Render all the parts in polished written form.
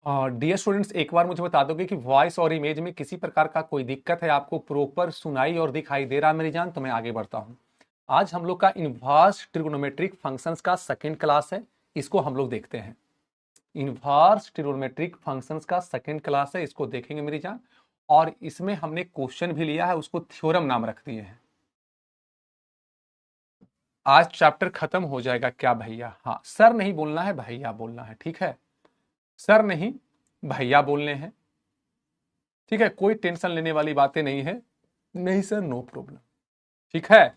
Dear students, एक बार मुझे बता दोगे कि वॉइस और इमेज में किसी प्रकार का कोई दिक्कत है, आपको प्रॉपर सुनाई और दिखाई दे रहा है मेरी जान? तो मैं आगे बढ़ता हूं। आज हम लोग का इनवर्स ट्रिग्नोमेट्रिक फंक्शंस का सेकंड क्लास है। इसको हम लोग देखते हैं। इनवर्स ट्रिग्नोमेट्रिक फंक्शंस का सेकंड क्लास है, इसको देखेंगे मेरी जान। और इसमें हमने क्वेश्चन भी लिया है, उसको थ्योरम नाम रख दिए हैं। आज चैप्टर खत्म हो जाएगा क्या भैया? हाँ, सर नहीं बोलना है, भैया बोलना है, ठीक है? सर नहीं, भैया बोलने हैं, ठीक है? कोई टेंशन लेने वाली बातें नहीं है। नहीं सर, नो प्रॉब्लम, ठीक है?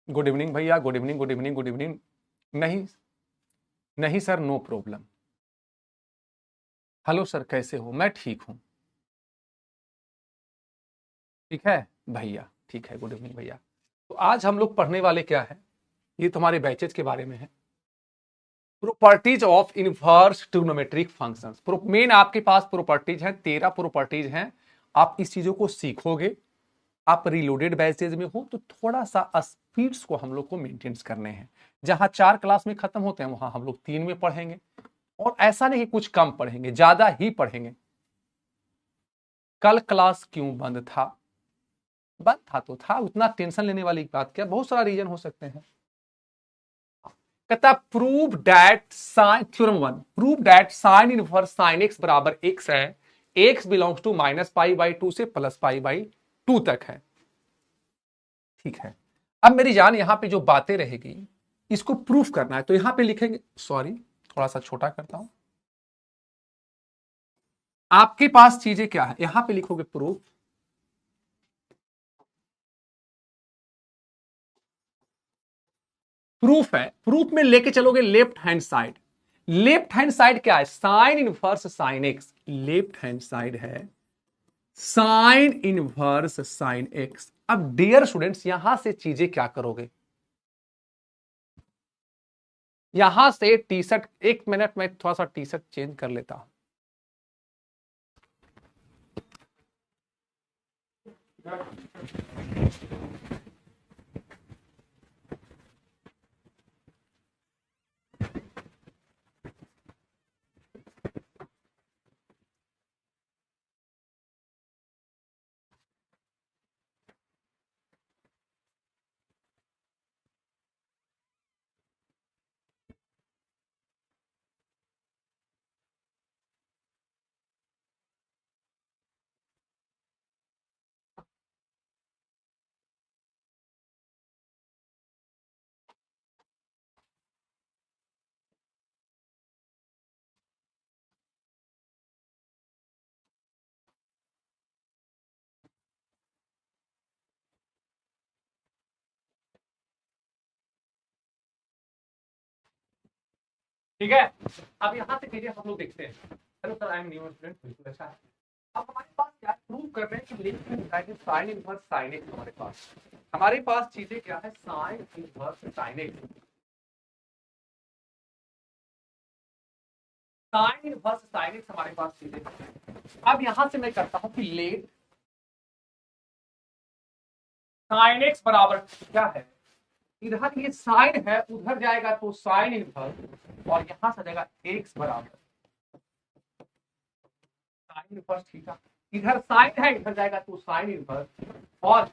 गुड इवनिंग भैया, good evening, good evening, good evening. नहीं, नहीं sir, no problem. Hello sir, कैसे हो? मैं ठीक हूं। ठीक है भैया, ठीक है, गुड इवनिंग भैया। तो आज हम लोग पढ़ने वाले क्या है, ये तुम्हारे बैचेज के बारे में है। Properties of inverse trigonometric functions. Main आपके पास प्रॉपर्टीज हैं, 13 प्रॉपर्टीज हैं। आप इस चीजों को सीखोगे। आप रिलोडेड बैचेज में हो तो थोड़ा सा स्पीड्स को हम लोग को मेंटेन करने हैं। जहां 4 क्लास में खत्म होते हैं वहां हम लोग 3 में पढ़ेंगे। और ऐसा नहीं कुछ कम पढ़ेंगे, ज्यादा ही पढ़ेंगे। कल क्लास क्यों बंद था? बंद था तो था, उतना टेंशन लेने वाली बात क्या? बहुत सारा रीजन हो सकते हैं। कहता prove that sine, theorem 1, prove that sine inverse sine x बराबर एक्स है। एक्स बिलोंग्स टू -π/2 से +π/2 तक है। ठीक है। अब मेरी जान, यहां पे जो बातें रहेगी इसको प्रूफ करना है, तो यहां पे लिखेंगे, सॉरी थोड़ा सा छोटा करता हूं। आपके पास चीजें क्या है, यहां पे लिखोगे प्रूफ। प्रूफ है, प्रूफ में लेके चलोगे left hand side. Left hand side क्या है? Sine inverse sine x. Left hand side है साइन इनवर्स साइन एक्स। अब डियर स्टूडेंट्स, यहां से चीजें क्या करोगे? यहां से टी शर्ट, एक मिनट में थोड़ा सा टी शर्ट चेंज कर लेता हूं। ठीक है। अब यहां से चीजें हम लोग देखते हैं। Hello sir, I am new student, बिल्कुल अच्छा है। अब हमारे पास क्या प्रूव कर रहे हैं कि left hand side is sine inverse sine x. हमारे पास चीजें क्या है? Sine inverse sine x. Sign inverse sine x हमारे पास चीजें हैं। अब यहां से मैं करता हूं कि लेट साइन एक्स बराबर क्या है? इधर ये साइन है, उधर जाएगा तो साइन इनवर्स, और यहां से जाएगा एक्स बराबर साइन इनवर्स थीटा। इधर साइन है, इधर जाएगा तो साइन इनवर्स। और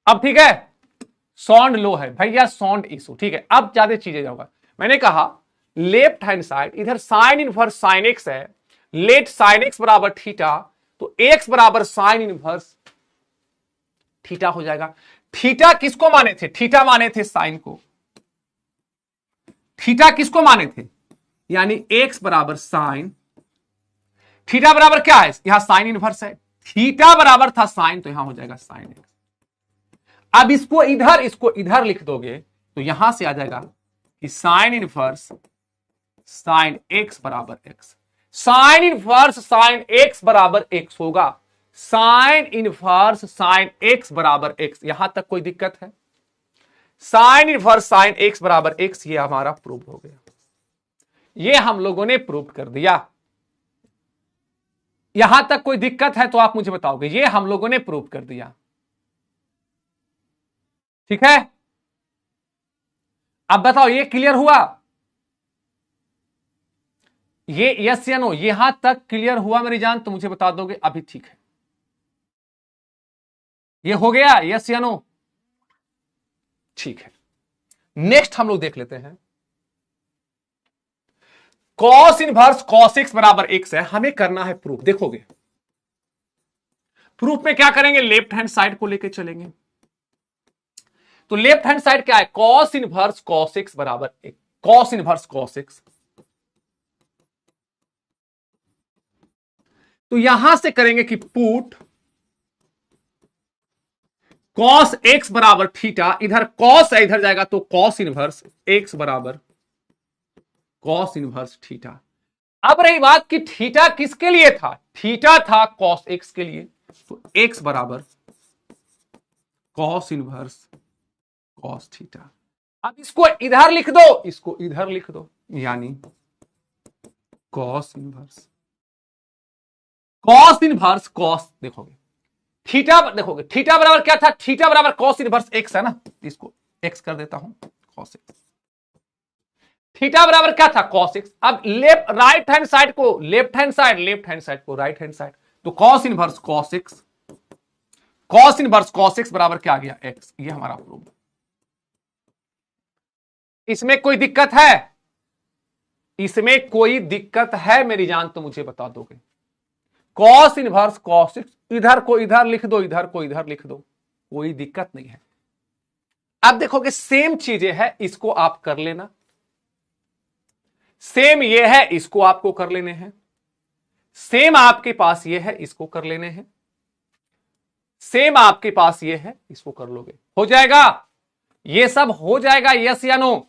अब ठीक है, साउंड लो है भैया, साउंड इशू, ठीक है। अब ज्यादा चीजें जाऊंगा। मैंने कहा लेफ्ट हैंड साइड, इधर साइन इनवर्स साइन एक्स है। लेट साइन एक्स बराबर थीटा, तो एक्स बराबर साइन इनवर्स थीटा हो जाएगा। थीटा किसको माने थे? थीटा माने थे साइन को। थीटा किसको माने थे? यानी एक्स बराबर साइन, थीटा बराबर क्या है? यहां साइन इनवर्स है, थीटा बराबर था साइन, तो यहां हो जाएगा साइन एक्स। अब इसको इधर लिख दोगे तो यहां से आ जाएगा कि साइन इनवर्स साइन एक्स बराबर x. Sign inverse sine x बराबर एक्स होगा। साइन इनवर्स साइन एक्स बराबर एक्स, यहां तक कोई दिक्कत है? साइन इनवर्स साइन एक्स बराबर एक्स, ये हमारा प्रूव हो गया। ये हम लोगों ने प्रूव कर दिया। यहां तक कोई दिक्कत है तो आप मुझे बताओगे। ये हम लोगों ने प्रूव कर दिया, ठीक है। अब बताओ ये क्लियर हुआ? ये यस या नो, यहां तक क्लियर हुआ मेरी जान? तो मुझे बता दोगे अभी ठीक है। ये हो गया यस या नो? ठीक है। नेक्स्ट हम लोग देख लेते हैं। कॉस इनवर्स कॉस एक्स बराबर एक्स है, हमें करना है प्रूफ। देखोगे प्रूफ में क्या करेंगे, लेफ्ट हैंड साइड को लेके चलेंगे। तो लेफ्ट हैंड साइड क्या है, कॉस इनवर्स कॉस एक्स बराबर एक, कॉस इनवर्स कॉस एक्स। तो यहां से करेंगे कि पुट कॉस एक्स बराबर थीटा, इधर कॉस है इधर जाएगा तो कॉस इनवर्स एक्स बराबर कॉस इनवर्स थीटा। अब रही बात कि थीटा किसके लिए था, थीटा था कॉस एक्स के लिए, तो एक्स बराबर कॉस इनवर्स कॉस थीटा। अब इसको इधर लिख दो, इसको इधर लिख दो, यानी कॉस इनवर्स कॉस, देखोगे थीटा, देखोगे थीटा बराबर क्या था, थीटा बराबर कॉस इनवर्स एक्स है ना, इसको एक्स कर देता हूं, कॉस एक्स। थीटा बराबर क्या था, कॉस एक्स। अब लेफ्ट राइट हैंड साइड को लेफ्ट हैंड साइड को राइट हैंड साइड, तो cos inverse cos x, cos inverse cos x बराबर क्या आ गया, एक्स। ये हमारा प्रूफ। इसमें कोई दिक्कत है, इसमें कोई दिक्कत है मेरी जान तो मुझे बता दोगे। कॉस इनवर्स कॉस एक्स, इधर को इधर लिख दो, इधर को इधर लिख दो, कोई दिक्कत नहीं है। अब देखोगे सेम चीजें है, इसको आप कर लेना, सेम ये है इसको आपको कर लेने हैं, सेम आपके पास ये है इसको कर लेने हैं, सेम आपके पास ये है इसको कर लोगे, हो जाएगा। ये सब हो जाएगा, यस या नो?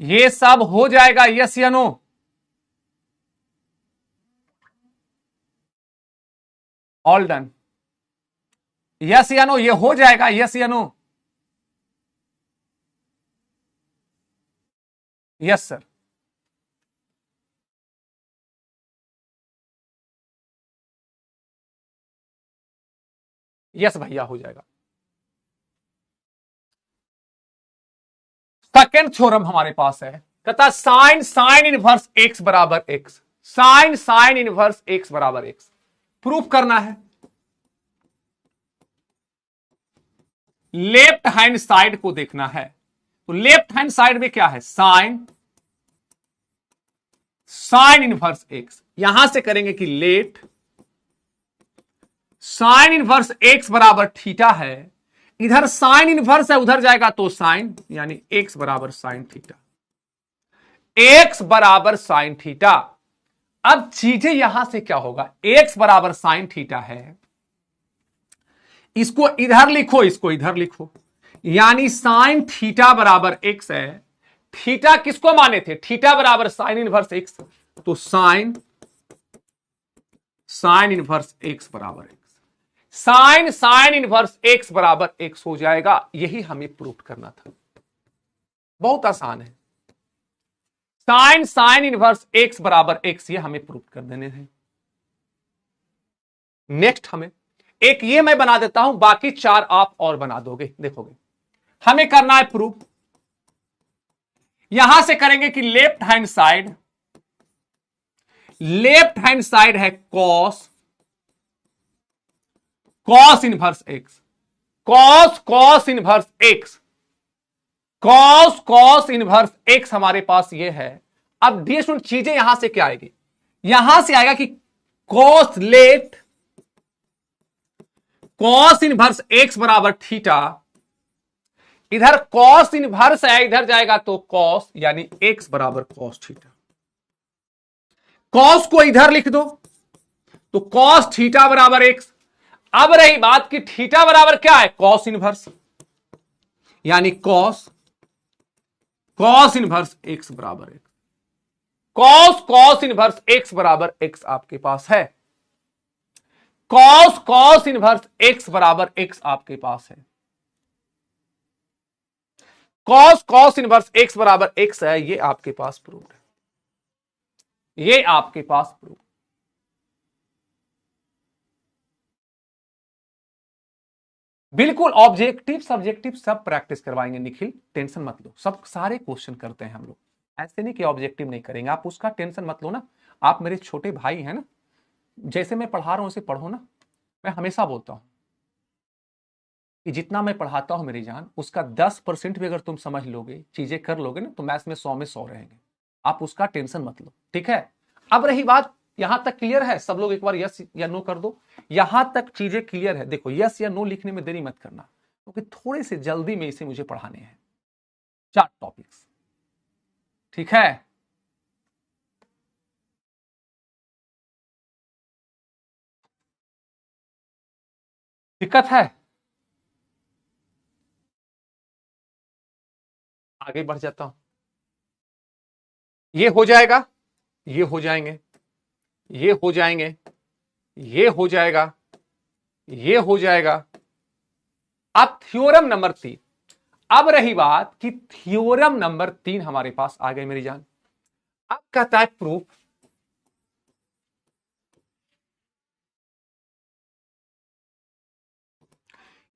ये सब हो जाएगा, यस या नो? ऑल डन, यस या नो? ये हो जाएगा, यस या नो? Yes sir. यस भैया हो जाएगा। सेकेंड थ्योरम हमारे पास है, कहता साइन इनवर्स एक्स बराबर एक्स, साइन इनवर्स एक्स बराबर एक्स प्रूफ करना है। लेफ्ट हैंड साइड को देखना है, तो लेफ्ट हैंड साइड में क्या है, साइन इनवर्स एक्स। यहां से करेंगे कि लेट साइन इनवर्स एक्स बराबर थीटा है, इधर साइन इनवर्स है उधर जाएगा तो साइन, यानी एक्स बराबर साइन थीटा, एक्स बराबर साइन थीटा। अब चीजें यहां से क्या होगा, एक्स बराबर साइन थीटा है, इसको इधर लिखो, इसको इधर लिखो, यानी साइन थीटा बराबर एक्स है। थीटा किसको माने थे, थीटा बराबर साइन इनवर्स एक्स, तो साइन इनवर्स एक्स बराबर एक्स, साइन इनवर्स एक्स बराबर एक्स हो जाएगा। यही हमें प्रूफ करना था, बहुत आसान है। साइन इनवर्स एक्स बराबर एक्स, ये हमें प्रूफ कर देने हैं। नेक्स्ट हमें एक ये मैं बना देता हूं, बाकी चार आप और बना दोगे, देखोगे। हमें करना है प्रूफ, यहां से करेंगे कि लेफ्ट हैंड साइड है cos inverse X, cos inverse X, cos inverse x हमारे पास ये है। अब डियर स्टूडेंट चीजें यहां से क्या आएगी, यहां से आएगा कि cos let cos inverse x बराबर थीटा, इधर कॉस इनवर्स है इधर जाएगा तो कॉस, यानी एक्स बराबर कॉस थीटा। कॉस को इधर लिख दो तो कॉस थीटा बराबर एक्स। अब रही बात कि थीटा बराबर क्या है, कॉस इनवर्स, यानी कॉस इनवर्स एक्स बराबर एक्स, कॉस इनवर्स एक्स बराबर एक्स आपके पास है, कॉस इनवर्स एक्स बराबर एक्स आपके पास है, कॉस इनवर्स एक्स बराबर एक्स है, ये आपके पास प्रूफ है, ये आपके पास प्रूफ। बिल्कुल ऑब्जेक्टिव सब्जेक्टिव सब प्रैक्टिस करवाएंगे निखिल, टेंशन मत लो, सब सारे क्वेश्चन करते हैं हम लोग, ऐसे नहीं कि ऑब्जेक्टिव नहीं करेंगे, आप उसका टेंशन मत लो ना। आप मेरे छोटे भाई हैं ना, जैसे मैं पढ़ा रहा हूं उसे पढ़ो ना। मैं हमेशा बोलता हूं कि जितना मैं पढ़ाता हूं मेरी जान, उसका 10% भी अगर तुम समझ लोगे, चीजें कर लोगे ना, तो मैथ्स में 100 रहेंगे। आप उसका टेंशन मत लो, ठीक है। अब रही बात, यहां तक क्लियर है? सब लोग एक बार यस या नो कर दो। यहां तक चीजें क्लियर है? देखो, यस या नो लिखने में देरी मत करना, क्योंकि थोड़े से जल्दी में इसे मुझे पढ़ाने हैं, 4 टॉपिक्स, ठीक है। दिक्कत है? आगे बढ़ जाता हूं। ये हो जाएगा, ये हो जाएंगे, ये हो जाएंगे, ये हो जाएगा, ये हो जाएगा। अब थ्योरम नंबर 3। अब रही बात कि थ्योरम नंबर 3 हमारे पास आ गए मेरी जान। अब कहता है प्रूफ।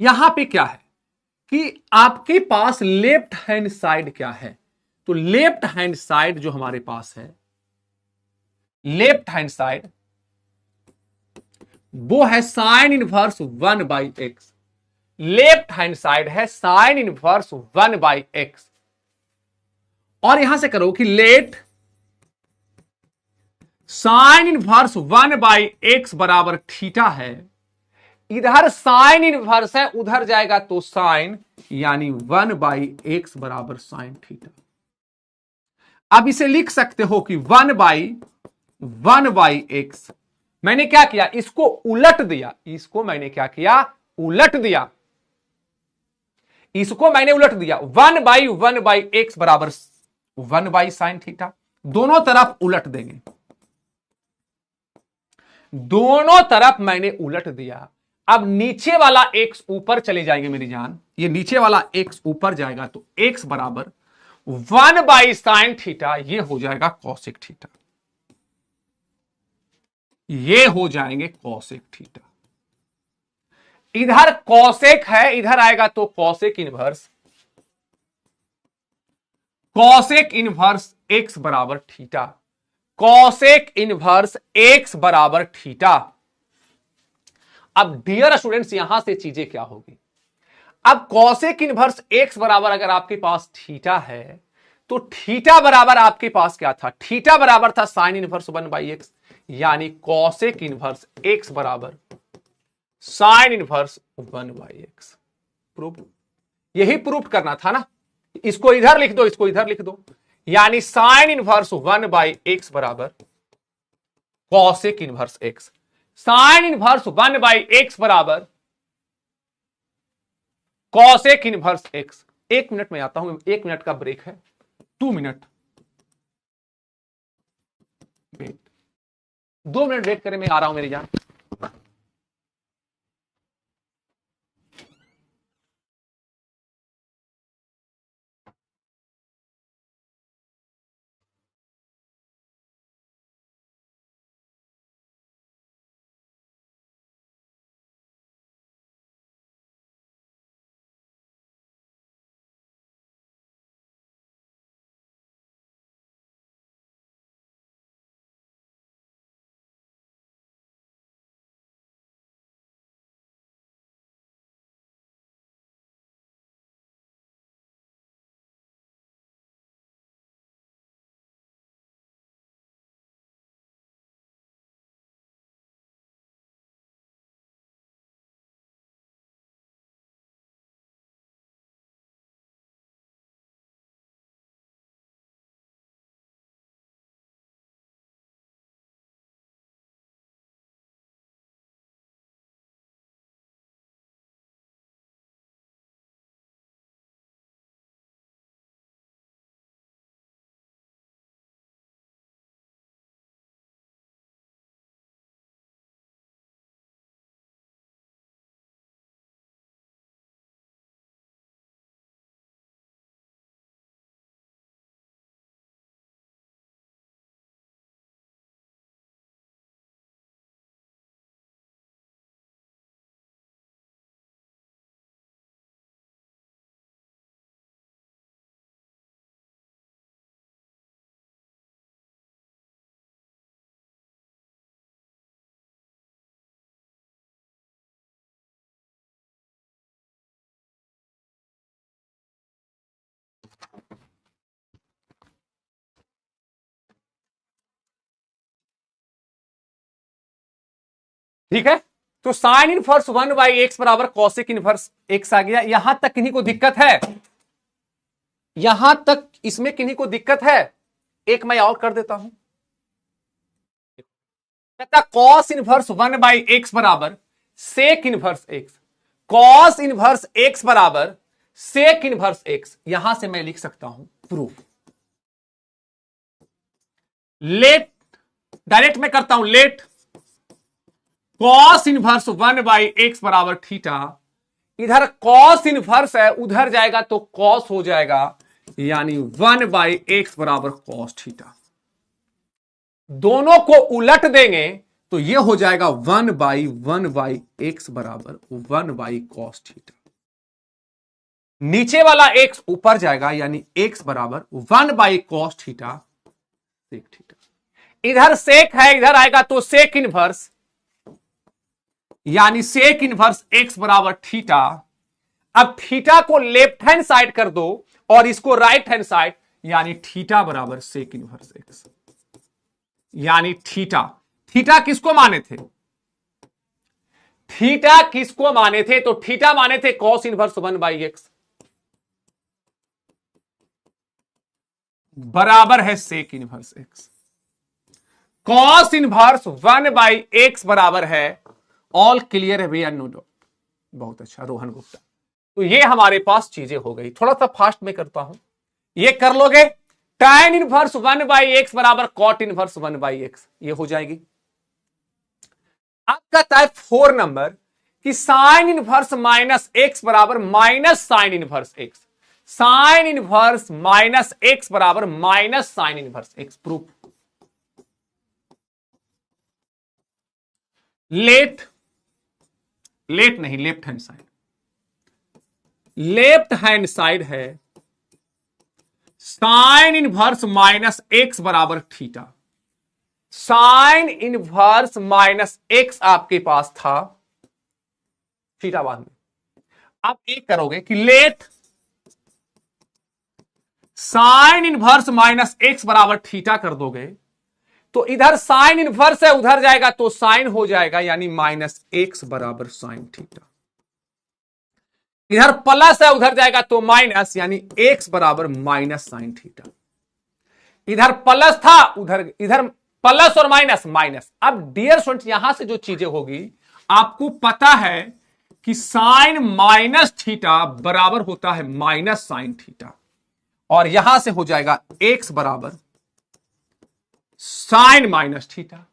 यहां पे क्या है कि आपके पास लेफ्ट हैंड साइड क्या है? तो लेफ्ट हैंड साइड जो हमारे पास है, लेफ्ट हैंड साइड वो है sine inverse 1/x। Left hand side है साइन इनवर्स 1/x। और यहां से करो कि लेट साइन इनवर्स 1/x बराबर थीटा है। इधर साइन इनवर्स है, उधर जाएगा तो साइन, यानी 1/x बराबर साइन थीटा। अब इसे लिख सकते हो कि 1/x। मैंने क्या किया, इसको उलट दिया, इसको मैंने क्या किया, उलट दिया, इसको मैंने उलट दिया। 1/1/x बराबर 1/sin थीटा। दोनों तरफ उलट देंगे, दोनों तरफ मैंने उलट दिया। अब नीचे वाला x ऊपर चले जाएंगे मेरी जान, ये नीचे वाला x ऊपर जाएगा तो x बराबर 1/sin थीटा, ये हो जाएगा कॉसेक थीटा, ये हो जाएंगे कॉसेक थीटा। इधर कॉसेक है, इधर आएगा तो cosec inverse, cosec inverse x बराबर थीटा, कॉसेक इनवर्स x बराबर थीटा। अब डियर स्टूडेंट्स, यहां से चीजें क्या होगी, अब कॉसेक इनवर्स x बराबर अगर आपके पास थीटा है, तो थीटा बराबर आपके पास क्या था, थीटा बराबर था साइन इनवर्स 1/x, यानी कॉसेक इनवर्स x बराबर साइन इनवर्स 1/x। प्रूफ, यही प्रूफ करना था ना। इसको इधर लिख दो, इसको इधर लिख दो, यानी साइन इनवर्स 1/x बराबर cosec inverse x। Sine inverse 1/x बराबर कॉसेक इनवर्स x। 1 मिनट में आता हूं, 1 मिनट का ब्रेक है, 2 मिनट वेट, 2 मिनट वेट करें, मैं आ रहा हूं मेरी जान। ठीक है, तो साइन इनवर्स 1/x बराबर कॉसेक इनवर्स x आ गया। यहां तक किन्हीं को दिक्कत है? यहां तक इसमें किन्हीं को दिक्कत है? एक मैं और कर देता हूं, कहता कॉस इनवर्स 1/x बराबर sec inverse x। Cos inverse x बराबर सेक इनवर्स x। यहां से मैं लिख सकता हूं प्रूफ। लेट, डायरेक्ट मैं करता हूं, लेट कॉस इनवर्स 1/x बराबर थीटा। इधर कॉस इनवर्स है, उधर जाएगा तो कॉस हो जाएगा, यानी 1/x बराबर कॉस थीटा। दोनों को उलट देंगे तो यह हो जाएगा 1/x बराबर 1/cos थीटा। नीचे वाला x ऊपर जाएगा, यानी x बराबर 1/cos थीटा सेक थीटा। इधर सेक है, इधर आएगा तो सेक इनवर्स, यानी सेक इनवर्स x बराबर थीटा। अब थीटा को लेफ्ट हैंड साइड कर दो और इसको राइट हैंड साइड, यानी थीटा बराबर सेक इनवर्स x। यानी थीटा, थीटा किसको माने थे? थीटा किसको माने थे? तो थीटा माने थे कॉस इनवर्स 1/x बराबर है sec inverse x। Cos inverse 1/x बराबर है, ऑल क्लियर है भैया? No doubt. बहुत अच्छा रोहन गुप्ता। तो ये हमारे पास चीजें हो गई। थोड़ा सा फास्ट में करता हूं, ये कर लोगे। tan इनवर्स 1/x बराबर कॉट इनवर्स 1/x, ये हो जाएगी। आपका टाइप 4 नंबर कि साइन इनवर्स माइनस x बराबर minus sine inverse x। Sine inverse minus x बराबर minus sine inverse x। Proof. Let नहीं, left hand side, left hand side है साइन इनवर्स माइनस x बराबर theta. Sine inverse minus x आपके पास था, theta बाद में। आप एक करोगे कि late sine inverse minus x बराबर थीटा कर दोगे तो इधर साइन इनवर्स है, उधर जाएगा तो साइन हो जाएगा, यानी माइनस x बराबर साइन थीटा। इधर प्लस है, उधर जाएगा तो माइनस, यानी x बराबर माइनस साइन थीटा। इधर प्लस था, उधर इधर प्लस और माइनस माइनस। अब डियर स्टूडेंट, यहां से जो चीजें होगी, आपको पता है कि साइन माइनस थीटा बराबर होता है माइनस साइन थीटा, और यहां से हो जाएगा x बराबर साइन माइनस थीटा।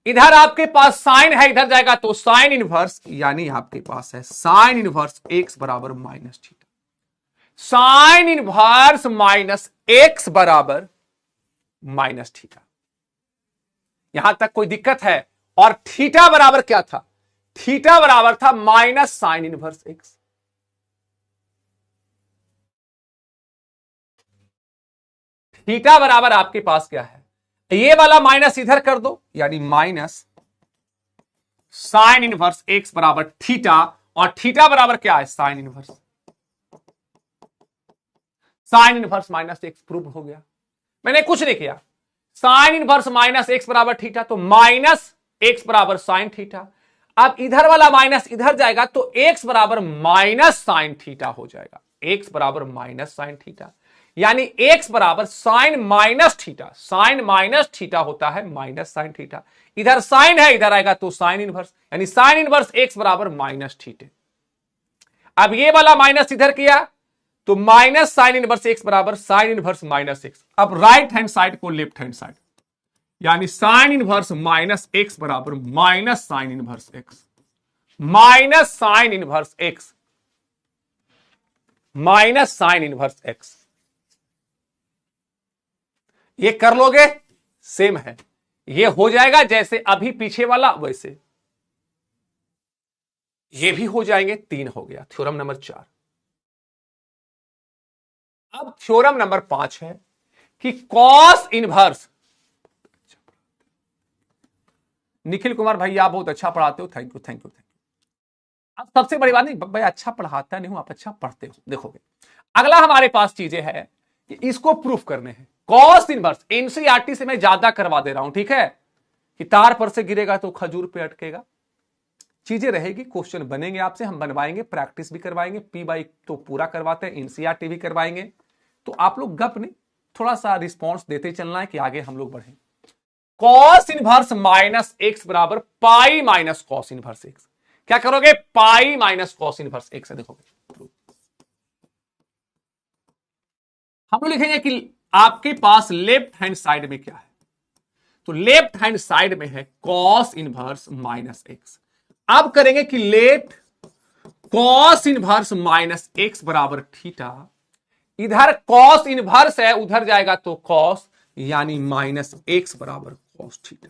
इधर आपके पास साइन है, इधर जाएगा तो साइन इनवर्स, यानी आपके पास है साइन इनवर्स x बराबर minus theta. Sine inverse minus x बराबर माइनस थीटा। यहां तक कोई दिक्कत है? और थीटा बराबर क्या था? थीटा बराबर था minus sine inverse x। Theta बराबर आपके पास क्या है? ये वाला माइनस इधर कर दो, यानी माइनस साइन इनवर्स x बराबर थीटा, और थीटा बराबर क्या है? Sine inverse. Sign inverse minus x prove हो गया। मैंने कुछ नहीं किया। साइन इनवर्स माइनस x बराबर थीटा, तो माइनस x बराबर साइन थीटा। अब इधर वाला माइनस इधर जाएगा तो x बराबर माइनस साइन थीटा हो जाएगा। x बराबर माइनस साइन थीटा, यानी x बराबर sine minus theta. Sine minus theta होता है माइनस साइन थीटा। इधर साइन है, इधर आएगा तो साइन इनवर्स, यानी साइन इनवर्स x बराबर माइनस थीटा। अब ये वाला माइनस इधर किया तो माइनस साइन इनवर्स x बराबर साइन इनवर्स माइनस x। अब राइट हैंड साइड को लेफ्ट हैंड साइड, यानी साइन इनवर्स माइनस x बराबर minus sine inverse x। Minus sine inverse x minus sine inverse x। ये कर लोगे, सेम है, ये हो जाएगा जैसे अभी पीछे वाला वैसे ये भी हो जाएंगे। 3 हो गया, थ्योरम नंबर 4। अब थ्योरम नंबर 5 है कि कॉस इनवर्स। निखिल कुमार भाई, आप बहुत अच्छा पढ़ाते हो, thank you thank you thank you. अब सबसे बड़ी बात नहीं भाई, अच्छा पढ़ाता नहीं हूं, आप अच्छा पढ़ते हो। देखोगे अगला हमारे पास चीजें हैं कि इसको प्रूफ करने हैं। कॉस इनवर्स एनसीईआरटी से मैं ज्यादा करवा दे रहा हूं, ठीक है, कि तार पर से गिरेगा तो खजूर पे अटकेगा। चीजें रहेगी, क्वेश्चन बनेंगे आपसे, हम बनवाएंगे, प्रैक्टिस भी करवाएंगे, पी बाई तो पूरा करवाते हैं, एनसीईआरटी भी करवाएंगे। तो आप लोग गप नहीं, थोड़ा सा रिस्पॉन्स देते चलना है कि आगे हम लोग बढ़े। कॉस इनवर्स माइनस एक्स बराबर pi minus cos inverse x. क्या करोगे? पाई माइनस कॉस इनवर्स एक्स देखोगे। हम लोग लिखेंगे कि आपके पास लेफ्ट हैंड साइड में क्या है, तो लेफ्ट हैंड साइड में है कॉस इनवर्स माइनस एक्स। अब करेंगे कि left cos inverse minus X बराबर थीटा। इधर कॉस इनवर्स है, उधर जाएगा तो कॉस, यानी माइनस एक्स बराबर कॉस थीटा।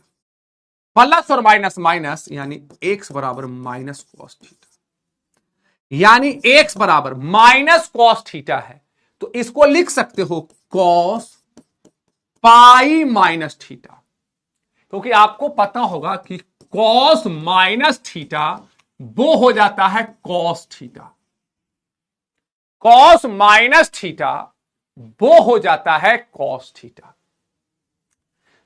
प्लस और माइनस माइनस, यानी एक्स बराबर माइनस कॉस थीटा, यानी एक्स बराबर माइनस कॉस थीटा है, तो इसको लिख सकते हो कॉस पाई माइनस थीटा, क्योंकि आपको पता होगा कि कॉस माइनस थीटा वो हो जाता है cos theta, cos minus theta वो हो जाता है कॉस थीटा।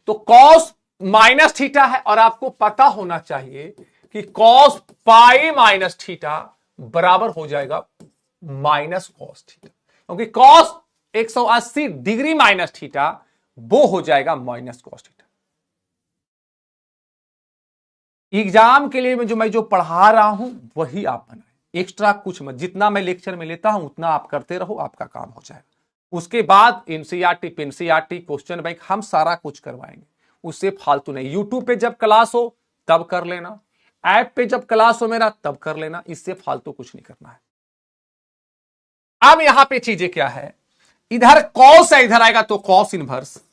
तो कॉस माइनस थीटा है और आपको पता होना चाहिए कि कॉस पाई माइनस थीटा बराबर हो जाएगा माइनस कॉस थीटा, क्योंकि कॉस 180 डिग्री माइनस थीटा वो हो जाएगा माइनस कॉस थीटा। एग्जाम के लिए मैं जो पढ़ा रहा हूं वही आप बनाए, एक्स्ट्रा कुछ मत। जितना मैं लेक्चर में लेता हूं उतना आप करते रहो, आपका काम हो जाएगा। उसके बाद एनसीईआरटी पेनसीईआरटी क्वेश्चन बैंक हम सारा कुछ करवाएंगे, उससे फालतू नहीं। यूट्यूब पे जब क्लास हो तब कर लेना, ऐप पे जब क्लास हो मेरा तब कर लेना, इससे फालतू कुछ नहीं करना है। अब यहां पे चीजें क्या है, इधर कॉस है, इधर आएगा तो कॉस इनवर्स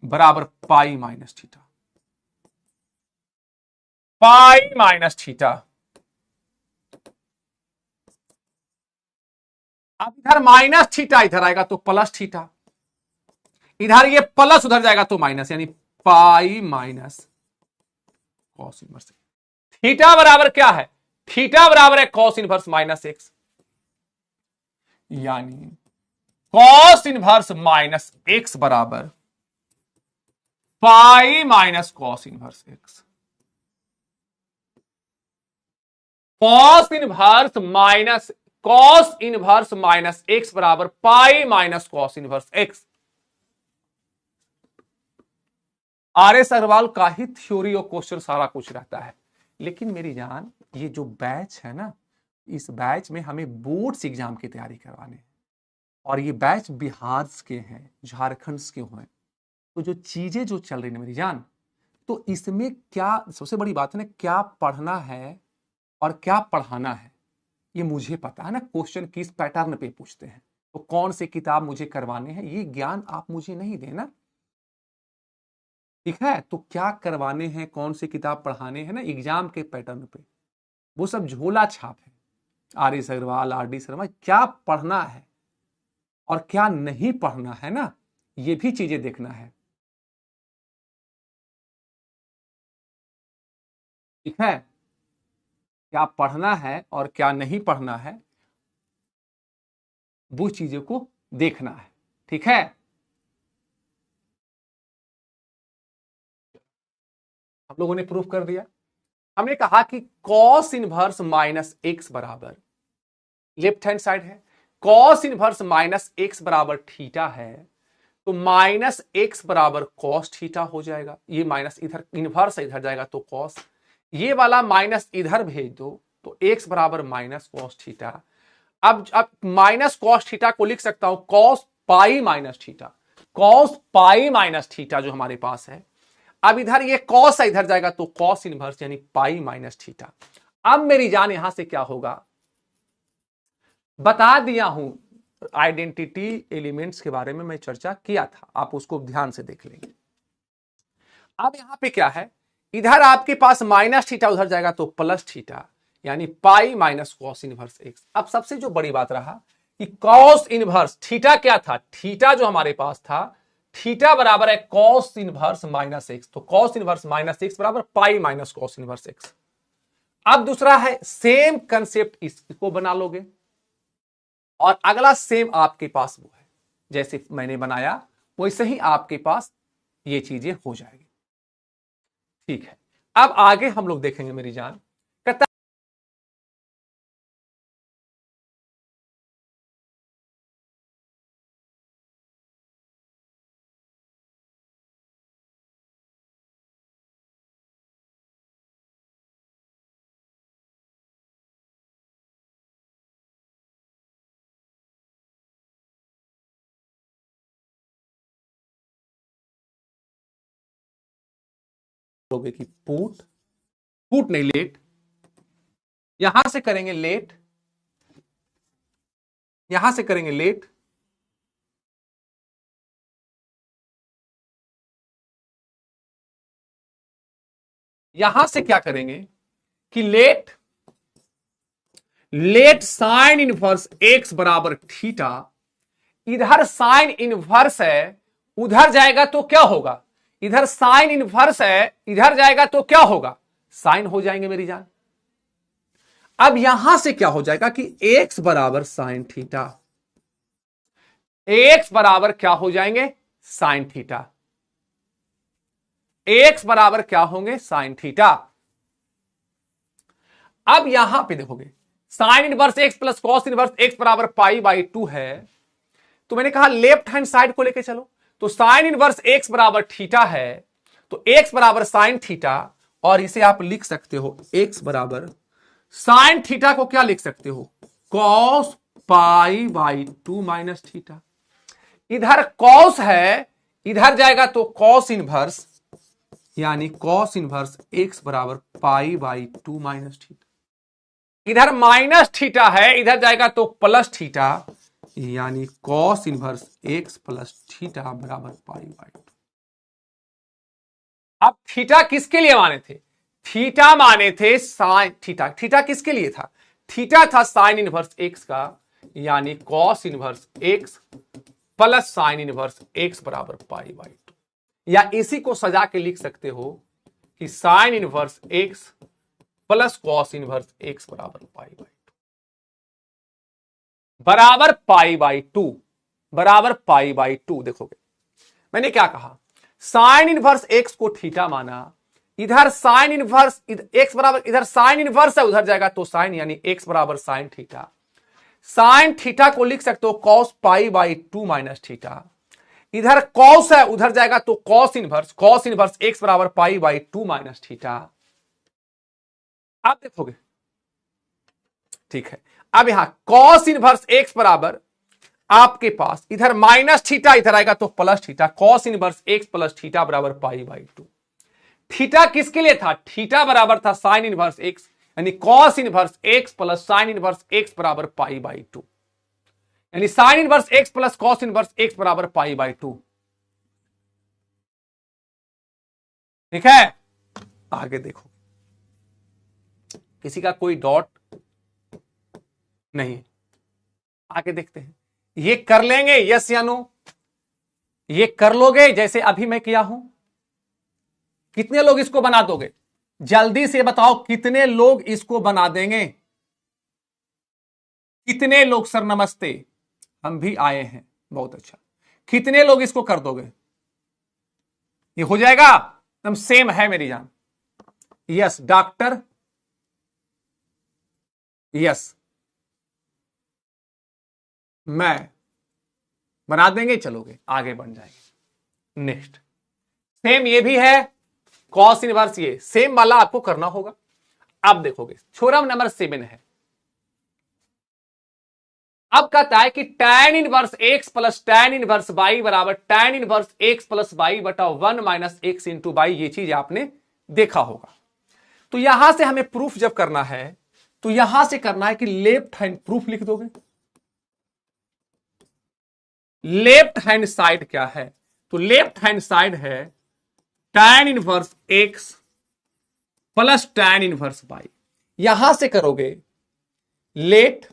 बराबर pi minus theta, pi minus theta. अब इधर माइनस थीटा, इधर आएगा तो प्लस थीटा, इधर ये प्लस उधर जाएगा तो माइनस, यानी pi minus cos inverse. Theta बराबर क्या है? थीटा बराबर है कॉस इनवर्स माइनस एक्स, यानी कॉस इनवर्स माइनस एक्स बराबर pi minus cos inverse X. Cos inverse minus X बराबर pi minus cos inverse X. R S. Agarwal का ही थ्योरी और क्वेश्चन सारा कुछ रहता है। लेकिन मेरी जान, ये जो बैच है ना, इस बैच में हमें बोर्ड्स एग्जाम की तैयारी करवाने हैं, और ये बैच बिहार के हैं, झारखंड के हैं। तो जो चीजें जो चल रही है मेरी जान, तो इसमें क्या सबसे बड़ी बात है ना, क्या पढ़ना है और क्या पढ़ाना है ये मुझे पता है ना। क्वेश्चन किस पैटर्न पे पूछते हैं, तो कौन से किताब मुझे करवाने हैं, ये ज्ञान आप मुझे नहीं देना, ठीक है। तो क्या करवाने हैं, कौन सी किताब पढ़ाने हैं ना, एग्जाम के पैटर्न पे, वो सब झोला छाप है। आर.एस. अग्रवाल, आर.डी. शर्मा, क्या पढ़ना है और क्या नहीं पढ़ना है ना, ये भी चीजें देखना है, ठीक है। क्या पढ़ना है और क्या नहीं पढ़ना है, वो चीजों को देखना है, ठीक है। हम लोगों ने प्रूफ कर दिया। हमने कहा कि कॉस इनवर्स माइनस एक्स बराबर, लेफ्ट हैंड साइड है, कॉस इनवर्स माइनस एक्स बराबर थीटा है, तो माइनस एक्स बराबर कॉस थीटा हो जाएगा। ये माइनस इधर इनवर्स इधर जाएगा तो कॉस, ये वाला माइनस इधर भेज दो तो एक्स बराबर माइनस कॉस थीटा। अब माइनस कॉस थीटा को लिख सकता हूं cos pi minus theta, cos pi minus theta जो हमारे पास है। अब इधर ये कॉस है, इधर जाएगा तो कॉस इनवर्स यानी पाई माइनस थीटा। अब मेरी जान यहां से क्या होगा, बता दिया हूं। आइडेंटिटी एलिमेंट्स के बारे में मैं चर्चा किया था, आप उसको ध्यान से देख लेंगे। अब यहां पे क्या है, इधर आपके पास माइनस थीटा, उधर जाएगा तो प्लस थीटा, यानी pi minus cos inverse x. अब सबसे जो बड़ी बात रहा कि कॉस इनवर्स थीटा क्या था, थीटा जो हमारे पास था, थीटा बराबर है कॉस इनवर्स माइनस एक्स, तो कॉस इनवर्स माइनस एक्स बराबर pi minus cos inverse x. अब दूसरा है सेम कंसेप्ट, इसको बना लोगे, और अगला सेम आपके पास वो है जैसे मैंने बनाया वैसे ही आपके पास ये चीजें हो जाएगी, ठीक है। अब आगे हम लोग देखेंगे मेरी जान, कहता लोगे कि पुट, पुट नहीं लेट, यहां से करेंगे लेट, यहां से करेंगे लेट, यहां से क्या करेंगे कि let, let sine inverse x बराबर थीटा, इधर साइन इनवर्स है, उधर जाएगा तो क्या होगा, इधर साइन इनवर्स है, इधर जाएगा तो क्या होगा, साइन हो जाएंगे मेरी जान। अब यहां से क्या हो जाएगा कि एक्स बराबर साइन थीटा, एक्स बराबर क्या हो जाएंगे, साइन थीटा, एक्स बराबर क्या होंगे, साइन थीटा। अब यहां पे देखोगे sign inverse x plus cos inverse x बराबर पाई बाई 2 है, तो मैंने कहा लेफ्ट हैंड साइड को लेके चलो, तो साइन इनवर्स एक्स बराबर थीटा है, तो एक्स बराबर साइन थीटा, और इसे आप लिख सकते हो एक्स बराबर साइन थीटा को क्या लिख सकते हो, cos pi by 2 minus theta. इधर कॉस है, इधर जाएगा तो कॉस इनवर्स, यानी कॉस इनवर्स एक्स बराबर पाई बाई 2 माइनस थीटा। इधर माइनस थीटा है, इधर जाएगा तो प्लस थीटा, यानी cos inverse x plus theta बराबर पाई बाई 2। अब थीटा किसके लिए माने थे, थीटा माने थे साइन थीटा, थीटा किसके लिए था, थीटा था साइन इनवर्स एक्स का, यानी cos inverse x plus sine inverse x बराबर पाई बाई 2, या इसी को सजा के लिख सकते हो कि sine inverse x plus cos inverse x बराबर पाई बाई 2, बराबर पाई बाई 2, बराबर पाई बाई 2। देखोगे मैंने क्या कहा, साइन इनवर्स एक्स को थीटा माना, इधर साइन इनवर्स एक्स बराबर, इधर साइन इनवर्स है, उधर जाएगा तो साइन, यानी एक्स बराबर साइन थीटा, साइन थीटा को लिख सकते हो cos pi by 2 minus theta, इधर कॉस है, उधर जाएगा तो कॉस इनवर्स एक्स बराबर पाई बाई 2 माइनस थीटा। आप देखोगे ठीक है, अब यहां कॉस इनवर्स एक्स बराबर आपके पास इधर माइनस थीटा, इधर आएगा तो plus theta, cos inverse x plus theta बराबर पाई बाई 2। थीटा किसके लिए था, थीटा बराबर था साइन इनवर्स एक्स, यानी cos inverse x plus sine inverse x बराबर पाई बाई 2, यानी sine inverse x plus cos inverse x बराबर पाई बाई 2। ठीक है, आगे देखो, किसी का कोई डॉट नहीं, आगे देखते हैं, ये कर लेंगे यस या नो, ये कर लोगे जैसे अभी मैं किया हूं, कितने लोग इसको बना दोगे, जल्दी से बताओ कितने लोग इसको बना देंगे, कितने लोग, सर नमस्ते, हम भी आए हैं, बहुत अच्छा, कितने लोग इसको कर दोगे, ये हो जाएगा एकदम सेम है मेरी जान, यस डॉक्टर, यस मैं, बना देंगे, चलोगे आगे बन जाएंगे। नेक्स्ट सेम ये भी है, कॉस इनवर्स, ये सेम वाला आपको करना होगा। अब देखोगे थ्योरम नंबर 7 है, अब कहता है कि tan inverse x plus tan inverse y बराबर tan inverse x plus y बटा 1 माइनस x इंटू वाई, ये चीज आपने देखा होगा। तो यहां से हमें प्रूफ जब करना है तो यहां से करना है कि लेफ्ट हैंड प्रूफ लिख दोगे, लेफ्ट हैंड साइड क्या है, तो लेफ्ट हैंड साइड है tan inverse x plus tan inverse y, यहां से करोगे लेट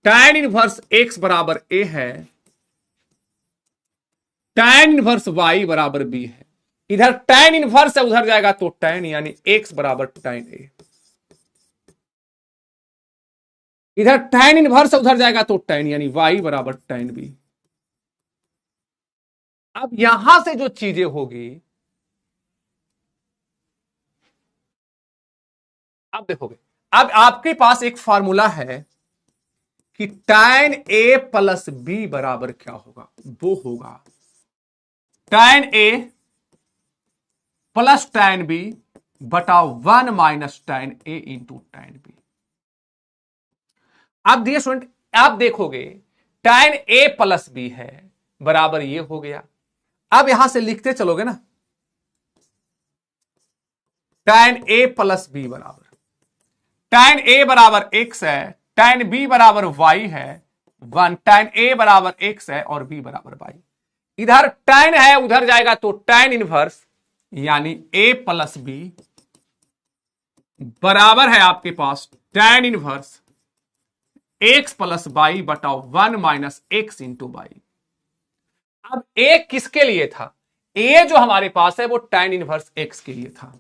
tan इनवर्स x बराबर a है, tan इनवर्स y बराबर b है, इधर tan इनवर्स है, उधर जाएगा तो tan, यानी x बराबर tan a, इधर tan इनवर्स है, उधर जाएगा तो tan, यानी y बराबर tan b। अब यहां से जो चीजें होगी अब देखोगे, अब आपके पास एक फार्मूला है कि tan a प्लस बी बराबर क्या होगा, वो होगा tan a plus tan b बटा 1 minus tan a into tan b। अब दिए स्टूडेंट, आप देखोगे tan a प्लस बी है बराबर ये हो गया। अब यहां से लिखते चलोगे ना, tan a प्लस बी बराबर tan a बराबर x है, tan b बराबर y है 1, tan a बराबर x है और b बराबर y। इधर tan है उधर जाएगा तो tan इनवर्स यानी a प्लस बी बराबर है आपके पास tan inverse x plus y बटा 1 माइनस एक्स इंटू वाई। अब a किसके लिए था, a जो हमारे पास है वो tan इनवर्स x के लिए था,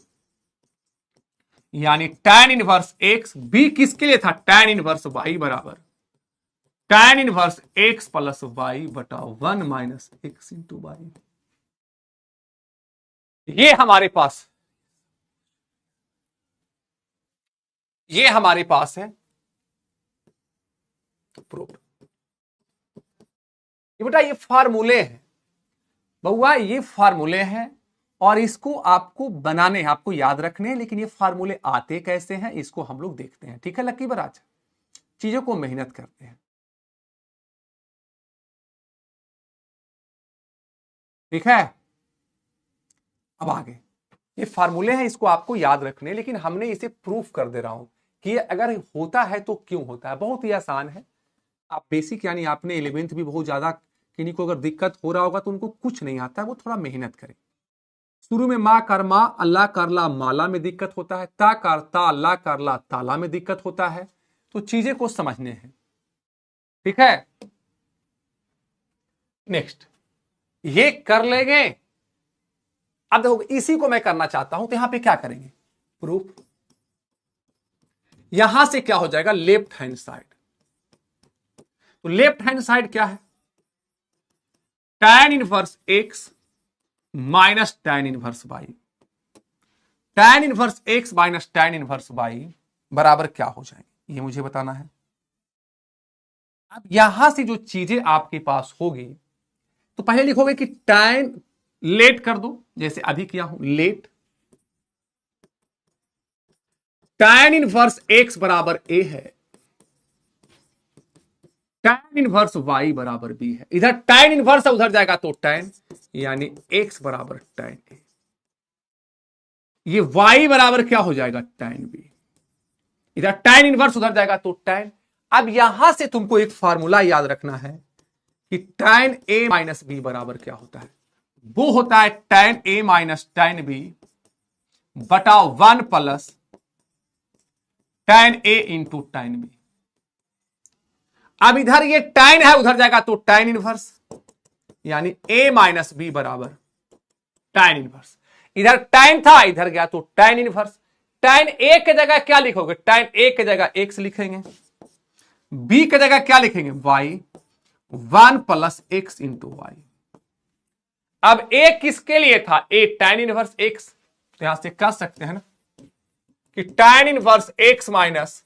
यानी tan इनवर्स x। b किसके लिए था, tan इनवर्स y बराबर tan inverse x plus y बटा 1 माइनस एक्स इंटू वाई। ये हमारे पास है प्रूफ। ये बेटा ये फार्मूले हैं बहुआ, ये फार्मूले हैं और इसको आपको बनाने हैं, आपको याद रखने हैं। लेकिन ये फार्मूले आते कैसे हैं इसको हम लोग देखते हैं, ठीक है लक्की बराज, चीजों को मेहनत करते हैं, ठीक है। अब आगे ये फार्मूले हैं, इसको आपको याद रखने, लेकिन हमने इसे प्रूफ कर दे रहा हूं कि अगर होता है तो क्यों होता है। बहुत ही आसान है, आप बेसिक यानी आपने 11th भी बहुत ज्यादा, किन्हीं को अगर दिक्कत हो रहा होगा तो उनको कुछ नहीं आता है, वो थोड़ा मेहनत करें। शुरू में माँ कर माँ अल्लाह करला माला में दिक्कत होता है, ता करता अल्लाह करला ताला में दिक्कत होता है, तो चीजें को समझने हैं, ठीक है। नेक्स्ट ये कर लेंगे। अब देखो इसी को मैं करना चाहता हूं तो यहां पे क्या करेंगे, प्रूफ। यहां से क्या हो जाएगा, लेफ्ट हैंड साइड। तो लेफ्ट हैंड साइड क्या है, tan inverse x minus tan inverse y। tan inverse x minus tan inverse y बराबर क्या हो जाएंगे, ये मुझे बताना है। अब यहां से जो चीजें आपके पास होगी तो पहले लिखोगे कि tan लेट कर दो, जैसे अभी किया हूं, लेट tan इनवर्स x बराबर a है, tan इनवर्स y बराबर b है। इधर tan इनवर्स है उधर जाएगा तो tan, यानी x बराबर tan a। ये y बराबर क्या हो जाएगा, tan b। इधर tan इनवर्स उधर जाएगा तो tan। अब यहां से तुमको एक फार्मूला याद रखना है कि tan a माइनस बी बराबर क्या होता है, वो होता है tan a minus tan b बटा 1 plus tan a into tan b। अब इधर ये tan है उधर जाएगा तो tan इनवर्स, यानी a माइनस बी बराबर tan इनवर्स। इधर tan था इधर गया तो tan इनवर्स। tan a के जगह क्या लिखोगे, tan a के जगह x लिखेंगे, b के जगह क्या लिखेंगे y 1 plus x into y. अब a किसके लिए था, a tan इनवर्स x, तो यहां से कह सकते हैं ना कि tan inverse x minus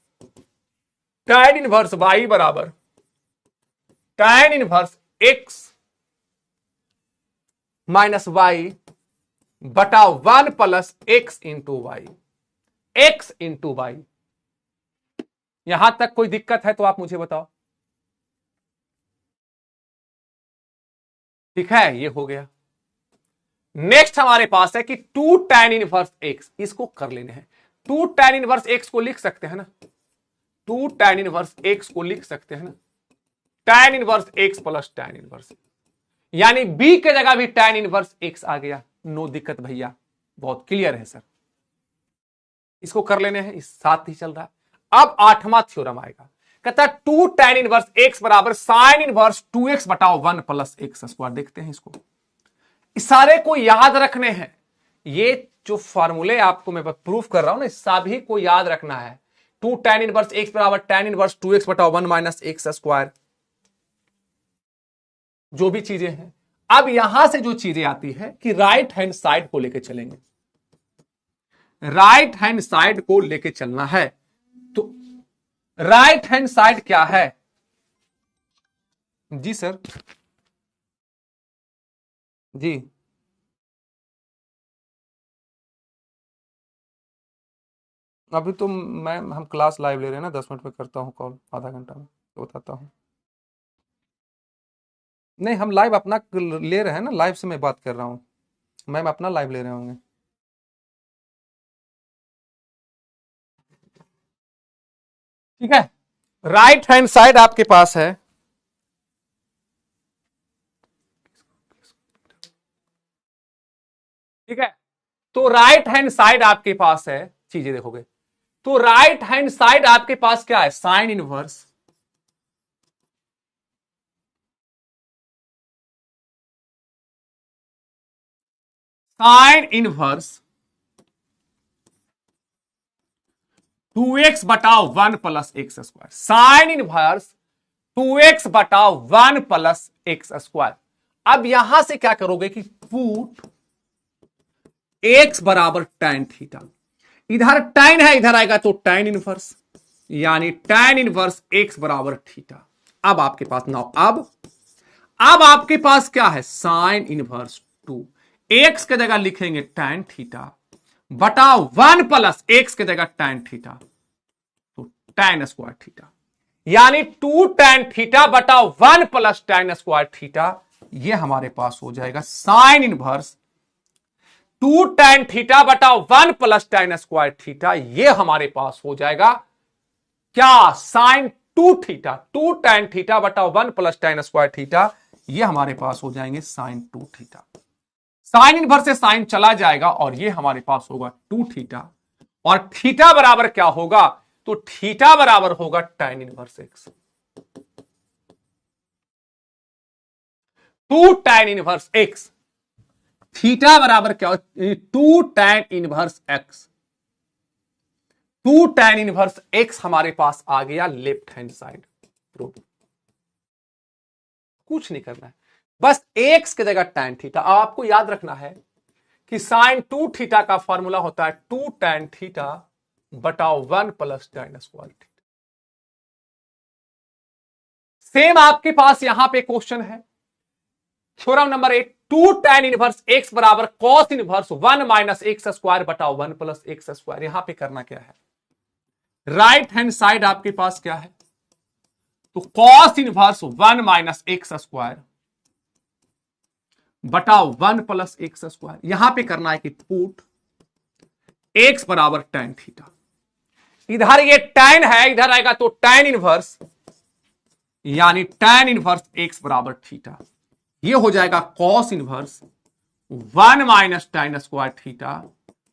tan inverse y बराबर tan inverse x minus y बटा 1 plus x into y, x into y. यहां तक कोई दिक्कत है तो आप मुझे बताओ, ठीक है। ये हो गया। नेक्स्ट हमारे पास है कि 2 tan इनवर्स x, इसको कर लेने हैं। 2 tan इनवर्स x को लिख सकते हैं ना, 2 tan इनवर्स x को लिख सकते हैं ना, tan inverse x plus tan inverse, यानी b के जगह भी tan इनवर्स x आ गया। नो दिक्कत भैया, बहुत क्लियर है सर, इसको कर लेने हैं, इस साथ ही चल रहा है। अब 8वां थ्योरम आएगा, कहता है 2 tan इनवर्स x बराबर sin इनवर्स 2x बटा 1 प्लस एक्स स्क्वायर। देखते हैं इसको, इस सारे को याद रखने हैं। ये जो फार्मूले आपको मैं प्रूफ कर रहा हूं ना, सभी को याद रखना है। 2 tan इनवर्स x बराबर tan इनवर्स 2x बटा 1 माइनस एक्स स्क्वायर, जो भी चीजें हैं। अब यहां से जो चीजें आती है कि राइट हैंड साइड को लेकर चलेंगे। राइट हैंड साइड को लेके चलना है। तो राइट हैंड साइड क्या है? जी सर, जी अभी तो मैम हम क्लास लाइव ले रहे हैं ना, 10 मिनट में करता हूँ कॉल, आधा घंटा में तो बताता हूँ। नहीं, हम लाइव अपना ले रहे हैं ना, लाइव से मैं बात कर रहा हूँ। मैम अपना लाइव ले रहे होंगे। ठीक है, राइट हैंड साइड आपके पास है, ठीक है। तो राइट हैंड साइड आपके पास है, चीजें देखोगे तो राइट हैंड साइड आपके पास क्या है? Sine inverse sign inverse 2x बटाओ 1 plus x square. Sign inverse 2x बटाओ 1 plus x square. अब यहां से क्या करोगे कि पुट x बराबर tan थीटा, इधर tan है इधर आएगा तो tan इनवर्स, यानी tan इनवर्स x बराबर थीटा। अब आपके पास नाउ अब आपके पास क्या है? साइन इनवर्स 2, x की जगह लिखेंगे tan थीटा बटा 1 प्लस x की जगह tan थीटा, तो tan स्क्वायर थीटा, यानी 2 tan थीटा बटा 1 प्लस tan स्क्वायर थीटा। ये हमारे पास हो जाएगा साइन इनवर्स 2 tan थीटा बटा 1 प्लस tan स्क्वायर थीटा। ये हमारे पास हो जाएगा क्या? साइन 2 थीटा, 2 tan थीटा बटा 1 प्लस tan स्क्वायर थीटा। ये हमारे पास हो जाएंगे साइन 2 थीटा। साइन इनवर्स से साइन चला जाएगा और ये हमारे पास होगा 2 थीटा, और थीटा बराबर क्या होगा? तो थीटा बराबर होगा tan inverse x. 2 tan inverse x, theta बराबर क्या हो? 2 tan inverse x. 2 tan inverse x हमारे पास आ गया लेफ्ट हैंड साइड। कुछ नहीं करना है, बस एक्स की जगह tan थीटा। आपको याद रखना है कि साइन 2 थीटा का फॉर्मूला होता है 2 tan थीटा बटा 1 plus tan square theta. Same आपके पास यहां पे क्वेश्चन है, theorem number 8, 2 tan inverse x बराबर cos inverse 1 minus x square बटा 1 प्लस एक्स स्क्वायर। यहां पे करना क्या है? राइट हैंड साइड आपके पास क्या है? तो cos inverse 1 minus x square बटा 1 प्लस एक्स स्क्वायर। यहां पे करना है कि पुट एक्स बराबर tan थीटा, इधर ये tan है इधर आएगा तो tan इनवर्स, यानी tan इनवर्स एक्स बराबर थीटा। ये हो जाएगा cos inverse 1 minus tan square theta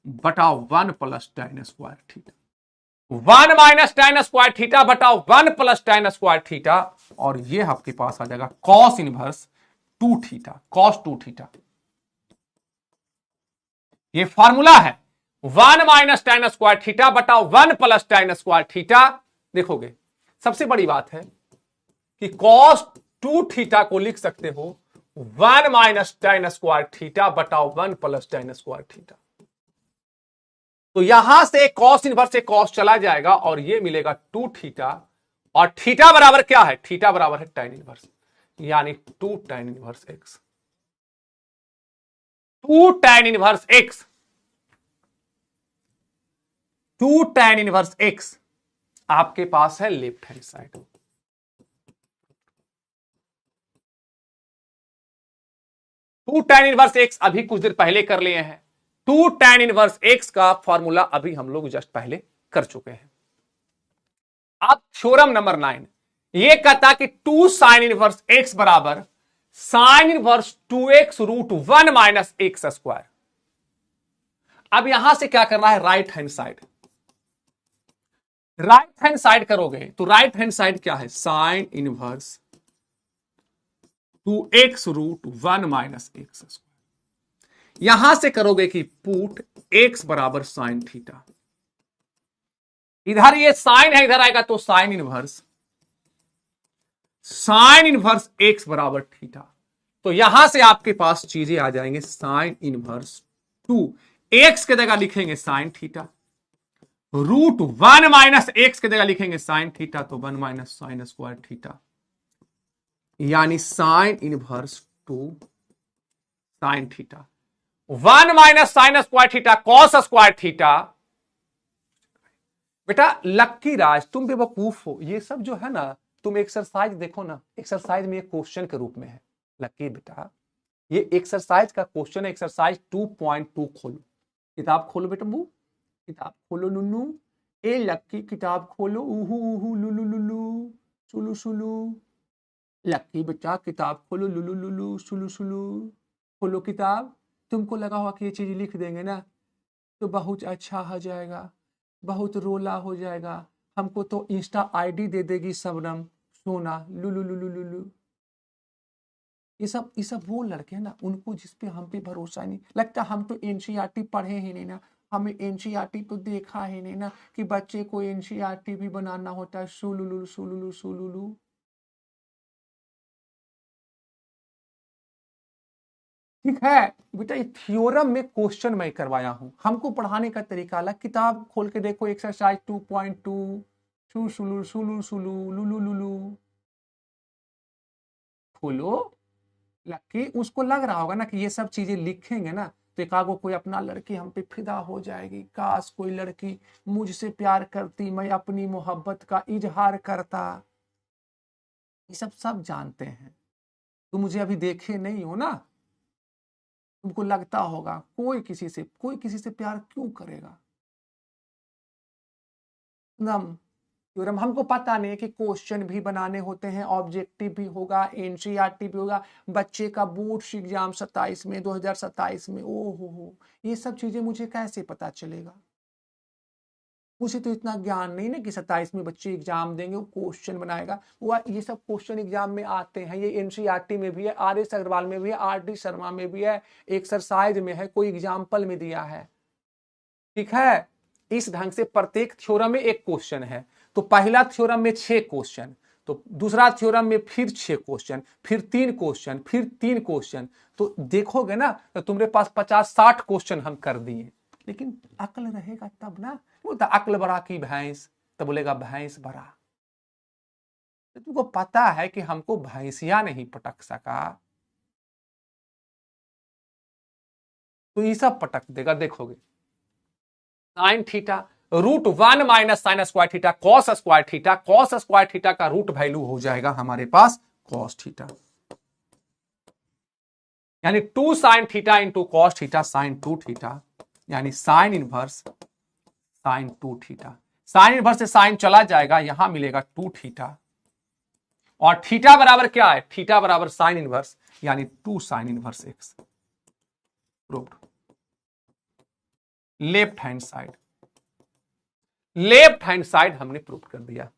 बटा 1 plus tan square theta. 1 minus tan square theta बटा 1 प्लस tan स्क्वायर थीटा, और ये आपके पास आ जाएगा cos inverse 2 theta, cos 2 theta. ये फॉर्मूला है 1 माइनस tan स्क्वायर थीटा बटा 1 प्लस tan स्क्वायर थीटा। देखोगे सबसे बड़ी बात है कि कॉस 2 थीटा को लिख सकते हो 1 माइनस tan स्क्वायर थीटा बटा 1 प्लस tan स्क्वायर थीटा। तो यहां से कॉस इनवर्स से कॉस चला जाएगा और ये मिलेगा 2 थीटा, और थीटा बराबर क्या है? थीटा बराबर है tan इनवर्स, यानी 2 tan inverse x. 2 tan inverse x, 2 tan inverse x आपके पास है left hand side. 2 tan inverse x अभी कुछ देर पहले कर लिए हैं। 2 tan इनवर्स एक्स का फॉर्मूला अभी हम लोग जस्ट पहले कर चुके हैं। अब थ्योरम नंबर 9 ये कहता कि 2 साइन इनवर्स एक्स बराबर sine inverse 2x root 1 minus x square. अब यहां से क्या करना है? Right hand side, right hand side करोगे तो राइट हैंड साइड क्या है? Sine inverse 2x root 1 minus x square. यहां से करोगे कि पुट x बराबर साइन थीटा, इधर ये साइन है इधर आएगा तो साइन इनवर्स x बराबर थीटा। तो यहां से आपके पास चीजें आ जाएंगे साइन इनवर्स 2 एक्स के जगह लिखेंगे sine theta, root 1 minus x के जगह लिखेंगे साइन थीटा, तो 1 माइनस साइन स्क्वायर थीटा, यानी sine inverse two sine theta. 1 minus sine square theta cos square theta. बेटा लक्की राज तुम बेवकूफ हो, ये सब जो है ना तुम एक्सरसाइज देखो ना, एक्सरसाइज में ये क्वेश्चन के रूप में है। लक्की बेटा ये एक्सरसाइज का क्वेश्चन है, एक्सरसाइज 2.2 खोलो, किताब खोलो बेटा, बू किताब खोलो नुनू, ए लक्की किताब खोलो, उहू उहू लुलू लुलू सुलू सुलू, लक्की बेटा किताब खोलो, लुलू लुलू सुलू सुलू, खोलो किताब। तुमको लगा हुआ कि ये चीज लिख देंगे ना तो बहुत अच्छा हो जाएगा, बहुत रोला हो जाएगा, हमको तो इंस्टा आईडी दे देगी शबनम सोना लुलू लुलू लुलू। ये सब वो लड़के हैं ना उनको जिसपे हम पे भरोसा नहीं लगता। हम तो एनसीईआरटी पढ़े ही नहीं ना, हमें एनसीईआरटी तो देखा ही नहीं ना कि बच्चे को एनसीईआरटी भी बनाना होता है, सुलुलु सुलुलु सुलुलु। ठीक है बेटा, ये थ्योरम में क्वेश्चन मैं करवाया हूं, हमको पढ़ाने का तरीका अलग। किताब खोल के देखो एक्सरसाइज 2.2, सु सुलु सुलु सुलु लुलु लुलु खोलो। लकी उसको लग रहा होगा ना कि ये सब चीजें लिखेंगे ना तो एकागो कोई अपना लड़की हम पे फिदा हो जाएगी, काश कोई लड़की मुझसे प्यार करती, मैं अपनी मोहब्बत का इजहार करता। ये सब जानते हैं, तुम मुझे अभी देखे नहीं हो ना, तुमको लगता होगा कोई किसी से प्यार क्यों करेगा। थ्योरम हमको पता नहीं है कि क्वेश्चन भी बनाने होते हैं, ऑब्जेक्टिव भी होगा, एनसीईआरटी भी होगा, बच्चे का बोर्ड्स एग्जाम 27 में 2027 में। ओहो हो, ये सब चीजें मुझे कैसे पता चलेगा, मुझे तो इतना ज्ञान नहीं ना कि 27 में बच्चे एग्जाम देंगे, वो क्वेश्चन बनाएगा। वो ये सब क्वेश्चन एग्जाम में आते हैं, ये एनसीईआरटी में भी है, आर.एस. अग्रवाल में भी है, आर.डी. शर्मा में भी है, एक्सरसाइज में है, कोई एग्जाम्पल में दिया है। ठीक है, इस ढंग से प्रत्येक थ्योरम में एक क्वेश्चन है। तो पहला थ्योरम में 6 क्वेश्चन, तो दूसरा थ्योरम में फिर 6 क्वेश्चन, फिर 3 क्वेश्चन, फिर 3 क्वेश्चन। तो देखोगे ना तो तुम्हारे पास 50-60 क्वेश्चन हम कर दिए। लेकिन अक्ल रहेगा तब ना, बोलता अक्ल बड़ा की भैंस, तब बोलेगा भैंस बड़ा। तो तुमको पता है कि हमको भैंसिया नहीं पटक सका तो ये सब पटक देगा। देखोगे sine theta root 1 minus sine square theta cos square theta, cos square theta का रूट वैल्यू हो जाएगा हमारे पास कॉस थीटा, यानी 2 sine theta into cos theta sine 2 theta, यानी sine inverse sine 2 theta. Sine inverse से साइन चला जाएगा, यहां मिलेगा 2 थीटा, और थीटा बराबर क्या है, थीटा बराबर साइन इनवर्स, यानी 2 sine inverse x. Proved. Left hand side, left hand side हमने प्रूव कर दिया।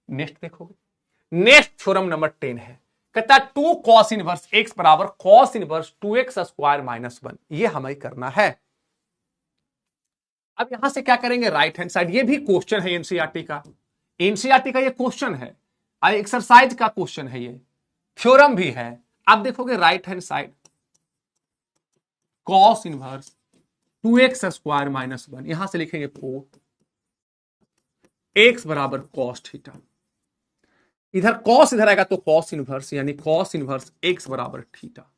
नेक्स्ट देखोगे, नेक्स्ट थ्योरम नंबर 10 है, कहता है 2 कॉस इनवर्स एक्स बराबर cos inverse 2x square minus 1। ये हमें करना है। अब यहां से क्या करेंगे, राइट हैंड साइड, ये भी क्वेश्चन है एनसीईआरटी का, एनसीईआरटी का ये क्वेश्चन है, एक्सरसाइज का क्वेश्चन है, ये थ्योरम भी है। अब देखोगे right hand side cos inverse 2x square minus 1, यहां से लिखेंगे 4 x बराबर कॉस थीटा, इधर कॉस इधर आएगा तो कॉस इनवर्स, यानी कॉस इनवर्स x बराबर थीटा।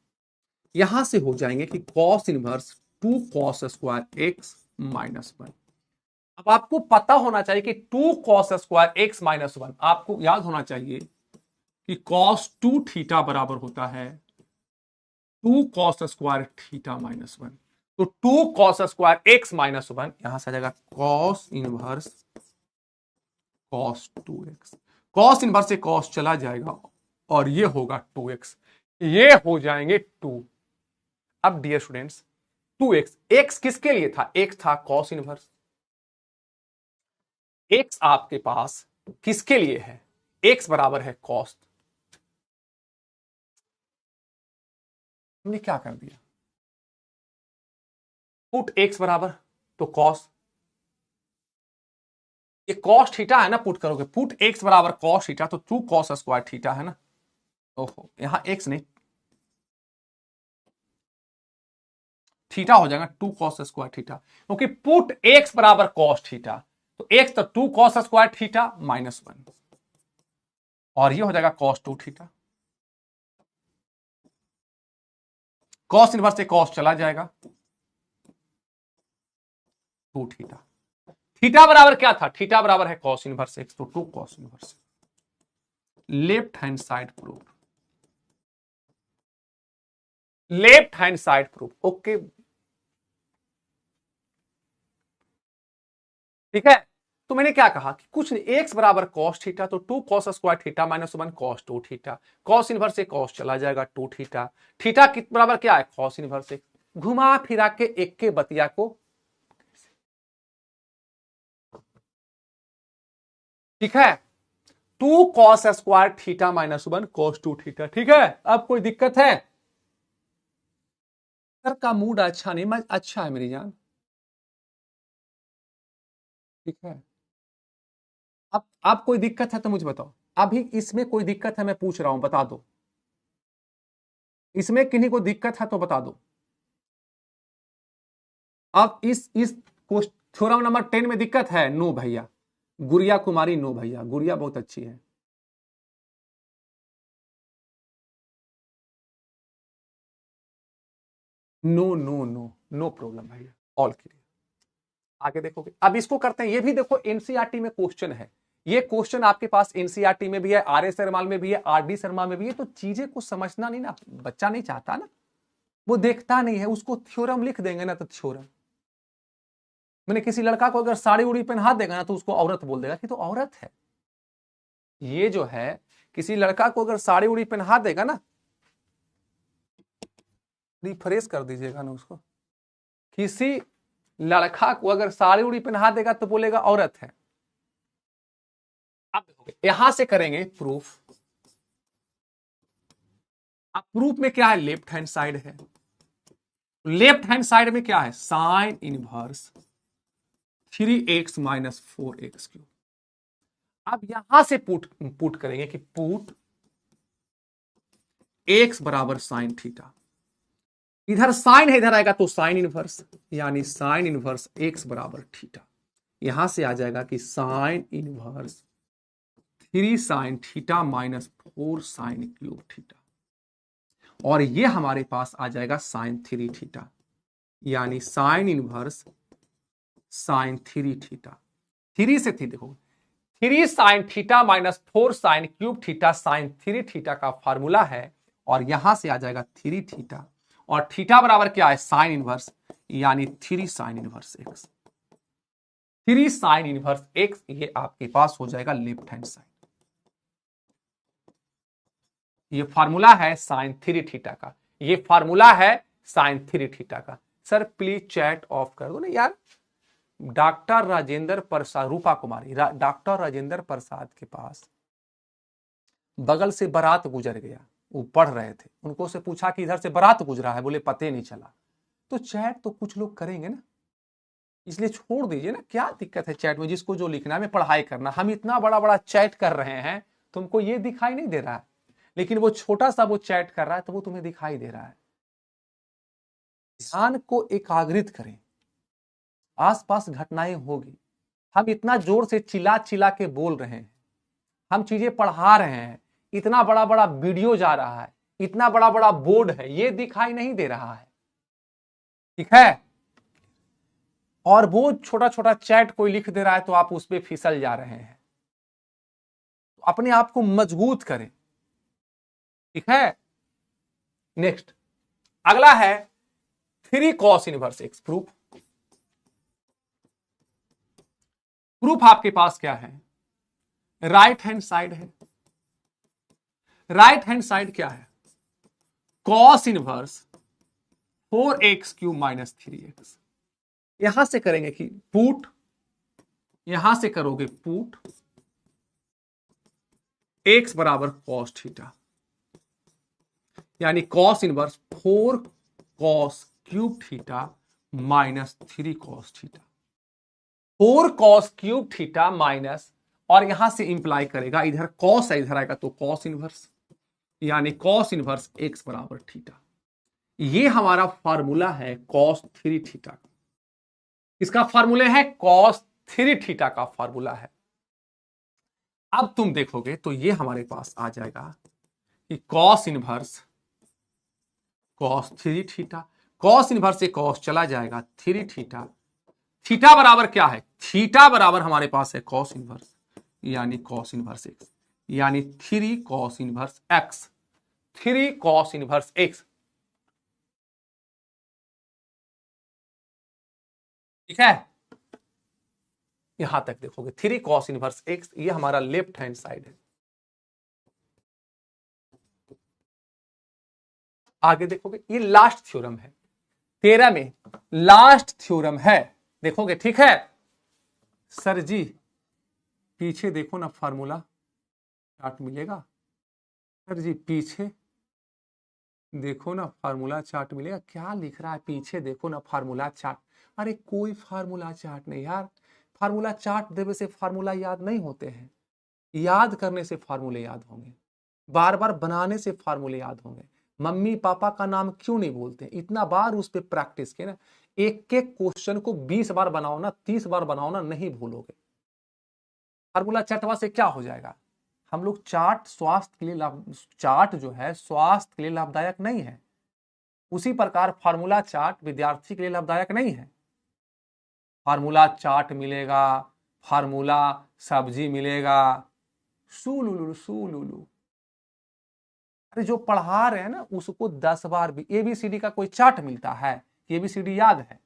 यहां से हो जाएंगे कि cos inverse 2 cos square x minus 1। अब आपको पता होना चाहिए कि 2 कॉस स्क्वायर x माइनस 1, आपको याद होना चाहिए कि कॉस 2 थीटा बराबर होता है 2 कॉस स्क्वायर थीटा माइनस 1। तो 2 कॉस स्क्वायर x माइनस 1, यहां से आ जाएगा cos inverse cos 2x, cos inverse से कॉस चला जाएगा और ये होगा 2x, ये हो जाएंगे 2। अब डियर स्टूडेंट्स 2x, x किसके लिए था, x था कॉस इनवर्स, x आपके पास किसके लिए है, x बराबर है कॉस। हमने क्या कर दिया, पुट x बराबर तो कॉस, ये कॉस थीटा है ना, पुट करोगे पुट x बराबर कॉस थीटा तो 2 कॉस स्क्वायर थीटा है ना। ओहो, यहां x नहीं, थीटा हो जाएगा 2 cos स्क्वायर थीटा, क्योंकि पुट x बराबर cos थीटा, तो x तो 2 cos स्क्वायर थीटा -1, और ये हो जाएगा cos 2 थीटा। cos इनवर्स से cos चला जाएगा 2 थीटा। थीटा बराबर क्या था? थीटा बराबर है cos इनवर्स x, तो 2 cos inverse. Left hand side proof, left hand side proof, okay ठीक है। तो मैंने क्या कहा कि कुछ नहीं, x बराबर cos थीटा, तो 2 cos square theta -1 cos 2 theta, cos inverse से cos चला जाएगा 2 थीटा। थीटा कित बराबर क्या है? cos इनवर्स से। घुमा फिरा के एक के बतिया को, ठीक है, 2 cos square theta -1 cos 2 theta, ठीक है। अब कोई दिक्कत है? सर का मूड अच्छा नहीं, मैं अच्छा है मेरी जान, ठीक है। अब कोई दिक्कत है तो मुझे बताओ, अभी इसमें कोई दिक्कत है? मैं पूछ रहा हूं, बता दो। इसमें किन्हीं को दिक्कत है तो बता दो। अब इस थ्योरम नंबर 10 में दिक्कत है? नो भैया। गुड़िया कुमारी, नो भैया, गुड़िया बहुत अच्छी है। No no no no problem भैया, ऑल क्लियर। आगे देखोगे, अब इसको करते हैं, ये भी देखो एनसीईआरटी में क्वेश्चन है, ये क्वेश्चन आपके पास एनसीईआरटी में भी है, आर एस शर्मा में भी है, आर डी शर्मा में भी है। तो चीजें को समझना नहीं ना, बच्चा नहीं चाहता ना, वो देखता नहीं है, उसको थ्योरम लिख देंगे ना तो थ्योरम। मैंने किसी लड़का को अगर साड़ी उड़ी पहना देगा ना तो उसको औरत बोल देगा कि तो औरत है। ये जो है, किसी लड़का को अगर साड़ी उड़ी पहना देगा ना, रिफ्रेश कर दीजिएगा ना उसको, किसी लड़का को अगर साड़ी उड़ी पहना देगा तो बोलेगा औरत है। अब देखोगे यहां से करेंगे प्रूफ। अब प्रूफ में क्या है? लेफ्ट हैंड साइड है, लेफ्ट हैंड साइड में क्या है? Sine inverse 3x - 4x3। अब यहां से पुट करेंगे कि पुट x बराबर साइन थीटा, इधर साइन है, इधर आएगा तो साइन इनवर्स, यानी साइन इनवर्स x बराबर थीटा। यहां से आ जाएगा कि sine inverse 3 sine theta -4 sine cube theta, और ये हमारे पास आ जाएगा साइन 3 थीटा, यानी साइन इनवर्स साइन 3 थीटा। 3 से थी, देखो 3 sine theta -4 sine cube theta sine 3 theta का फार्मूला है, और यहां से आ जाएगा 3 थीटा, और थीटा बराबर क्या है? साइन इनवर्स, यानी 3 sign inverse x. 3 sign inverse x, ये आपके पास हो जाएगा लेफ्ट हैंड साइड। ये फार्मूला है साइन 3 थीटा का, ये फार्मूला है साइन 3 थीटा का। सर प्लीज चैट ऑफ कर दो ना यार। डॉक्टर राजेंद्र प्रसाद, रूपा कुमारी, डॉक्टर राजेंद्र प्रसाद के पास बगल से बारात गुजर गया, वो पढ़ रहे थे, उनको से पूछा कि इधर से बारात गुजरा है, बोले पते नहीं चला। तो चैट तो कुछ लोग करेंगे ना, इसलिए छोड़ दीजिए ना, क्या दिक्कत है चैट में? जिसको जो लिखना है, हमें पढ़ाई करना, हम इतना बड़ा बड़ा चैट कर रहे हैं, तुमको ये दिखाई नहीं दे रहा है, लेकिन वो छोटा सा वो चैट कर रहा है तो वो तुम्हें दिखाई दे रहा है। ध्यान को एकाग्रित करें, आसपास घटनाएं होगी, हम इतना जोर से चिल्ला चिल्ला के बोल रहे हैं, हम चीजें पढ़ा रहे हैं, इतना बड़ा बड़ा वीडियो जा रहा है, इतना बड़ा बड़ा बोर्ड है, ये दिखाई नहीं दे रहा है, ठीक है। और वो छोटा छोटा चैट कोई लिख दे रहा है तो आप उस पर फिसल जा रहे हैं। तो अपने आप को मजबूत करें, ठीक है। नेक्स्ट अगला है 3 cos inverse x proof. Proof आपके पास क्या है? राइट हैंड साइड है, राइट हैंड साइड क्या है? cos inverse 4x³ - 3x। यहां से करेंगे कि पुट, यहां से करोगे पुट x बराबर cos थीटा, यानी cos inverse 4 cos³ theta -3 cos theta, 4 cos³ theta minus, और यहां से इंप्लाई करेगा, इधर cos है, इधर आएगा तो cos इनवर्स, यानी cos इनवर्स x बराबर थीटा। ये हमारा फार्मूला है cos 3 थीटा। इसका फार्मूला है cos 3 थीटा का फार्मूला है। अब तुम देखोगे तो ये हमारे पास आ जाएगा कि cos inverse cos 3 theta, cos inverse से cos चला जाएगा 3 थीटा। थीटा बराबर क्या है? थीटा बराबर हमारे पास है cos इनवर्स, यानी cos इनवर्स x, यानी 3 cos inverse x, 3 cos inverse x। ठीक है, यहां तक देखोगे 3 cos इनवर्स x, ये हमारा लेफ्ट हैंड साइड है। आगे देखोगे ये लास्ट थ्योरम है, 13 में लास्ट थ्योरम है, देखोगे। ठीक है सर जी, पीछे देखो ना फार्मूला चार्ट मिलेगा। सर जी पीछे देखो ना फार्मूला चार्ट मिलेगा। क्या लिख रहा है पीछे देखो ना फार्मूला चार्ट। अरे कोई फार्मूला चार्ट नहीं यार, फार्मूला चार्ट देने से फार्मूला याद नहीं होते हैं, याद करने से फार्मूले याद होंगे, बार बार बनाने से फार्मूले याद होंगे। मम्मी पापा का नाम क्यों नहीं बोलते? इतना बार उस पर प्रैक्टिस किए ना, एक एक क्वेश्चन को 20 बार बनाओ ना, 30 बार बनाओ ना, नहीं भूलोगे। फार्मूला चटवा से क्या हो जाएगा? हम लोग चार्ट स्वास्थ्य के लिए चार्ट जो है स्वास्थ्य के लिए लाभदायक नहीं है, उसी प्रकार फार्मूला चार्ट विद्यार्थी के लिए लाभदायक नहीं है। फार्मूला चार्ट मिलेगा, फार्मूला सब्जी मिलेगा, सुलुलु सुलुलु। अरे जो पढ़ा रहे हैं ना उसको 10 बार भी एबीसीडी का कोई चार्ट मिलता है? एबीसीडी याद है?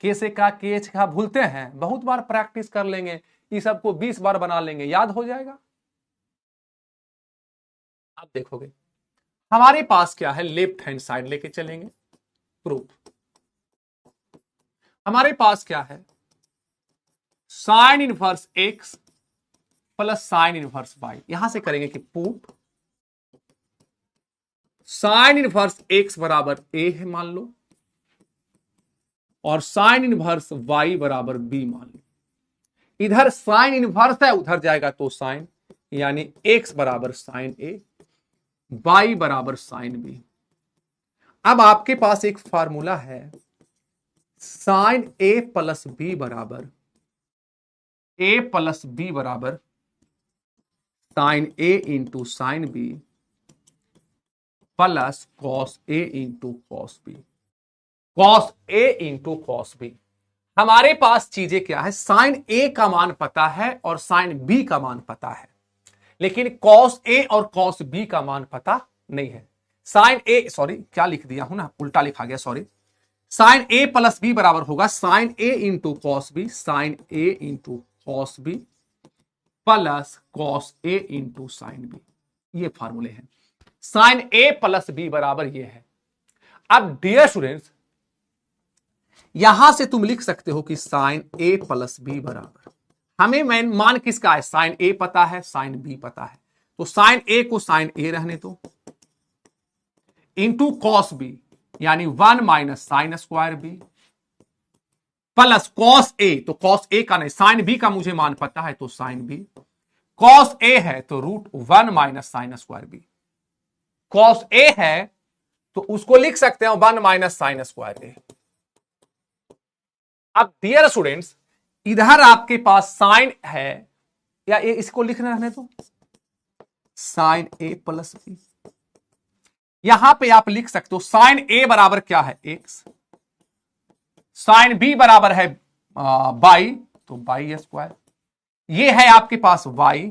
के से का के एच का भूलते हैं? बहुत बार प्रैक्टिस कर लेंगे, इस सबको 20 बार बना लेंगे, याद हो जाएगा। आप देखोगे हमारे पास क्या है, लेफ्ट हैंड साइड लेके चलेंगे प्रूफ। हमारे पास क्या है, sine inverse x plus sine inverse Y. यहां से करेंगे कि पुट साइन इनवर्स एक्स बराबर ए है मान लो, और साइन इनवर्स वाई बराबर बी मान लो। इधर साइन इनवर्स है, उधर जाएगा तो साइन, यानी एक्स बराबर साइन ए, वाई बराबर साइन बी। अब आपके पास एक फार्मूला है, साइन ए प्लस बी बराबर sine A into sine B plus cos A into cos B, cos A into cos B. हमारे पास चीजें क्या है, साइन ए का मान पता है और साइन बी का मान पता है, लेकिन कॉस ए और कॉस बी का मान पता नहीं है। साइन ए, सॉरी क्या लिख दिया हूं ना, उल्टा लिखा गया, sorry. Sine A plus B बराबर होगा sine A into cos B, sine A into cos B plus cos A into sine B. ये फार्मूले हैं। साइन ए प्लस बी बराबर ये है। अब डियर स्टूडेंट्स, यहां से तुम लिख सकते हो कि साइन ए प्लस बी बराबर, हमें मेन मान किसका है, साइन ए पता है, साइन बी पता है, तो साइन ए को साइन ए रहने दो, इंटू कॉस बी यानी 1 minus sine square B plus cos A, तो कॉस ए का नहीं साइन बी का मुझे मान पता है तो साइन बी, कॉस ए है तो root 1 minus sine square B, cos A है तो उसको लिख सकते हैं 1 माइनस साइन स्क्वायर ए। अब डियर स्टूडेंट्स, इधर आपके पास साइन है, या ये इसको लिखना रहने दो, साइन ए प्लस बी। यहां पे आप लिख सकते हो साइन ए बराबर क्या है, एक्स, साइन बी बराबर है बाई, तो बाई स्क्वायर, ये है आपके पास वाई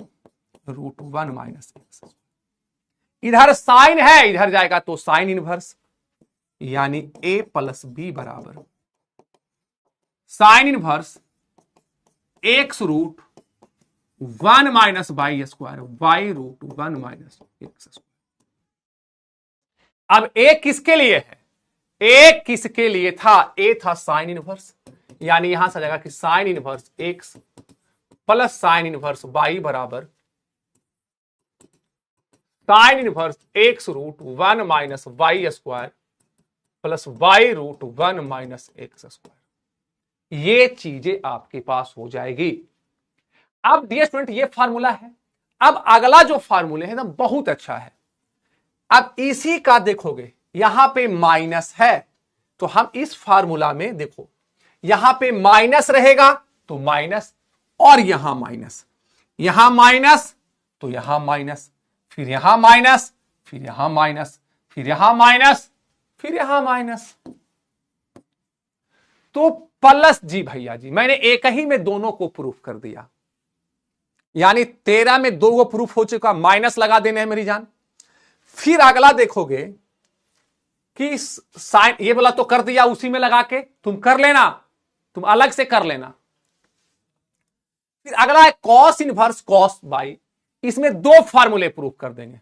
रूट 1 माइनस एक्स। इधर साइन है, इधर जाएगा तो साइन इनवर्स, यानी ए प्लस बी बराबर sine inverse x root 1 minus Y square, y root 1 minus x square. अब ए किसके लिए है, ए किसके लिए था, ए था साइन इनवर्स, यानी यहां से जाएगा कि sine inverse x plus sine inverse Y बराबर sine inverse x root 1 minus Y square plus Y root 1 minus x square. ये चीजें आपके पास हो जाएगी। अब डियर स्टूडेंट, ये फार्मूला है। अब अगला जो फार्मूले है ना बहुत अच्छा है। अब इसी का देखोगे यहां पे माइनस है, तो हम इस फार्मूला में देखो यहां पे माइनस रहेगा तो माइनस, और यहां माइनस, यहां माइनस तो यहां माइनस, फिर यहां माइनस, फिर यहां माइनस, फिर यहां माइनस, फिर यहां माइनस, तो प्लस। जी भैया जी, मैंने एक ही में दोनों को प्रूफ कर दिया, यानी 13 में 2 को प्रूफ हो चुका, माइनस लगा देने हैं मेरी जान। फिर अगला देखोगे कि साइन, ये बोला तो कर दिया उसी में लगा के, तुम कर लेना, तुम अलग से कर लेना। फिर अगला है कॉस इनवर्स कॉस बाई, इसमें 2 फार्मूले प्रूफ कर देंगे।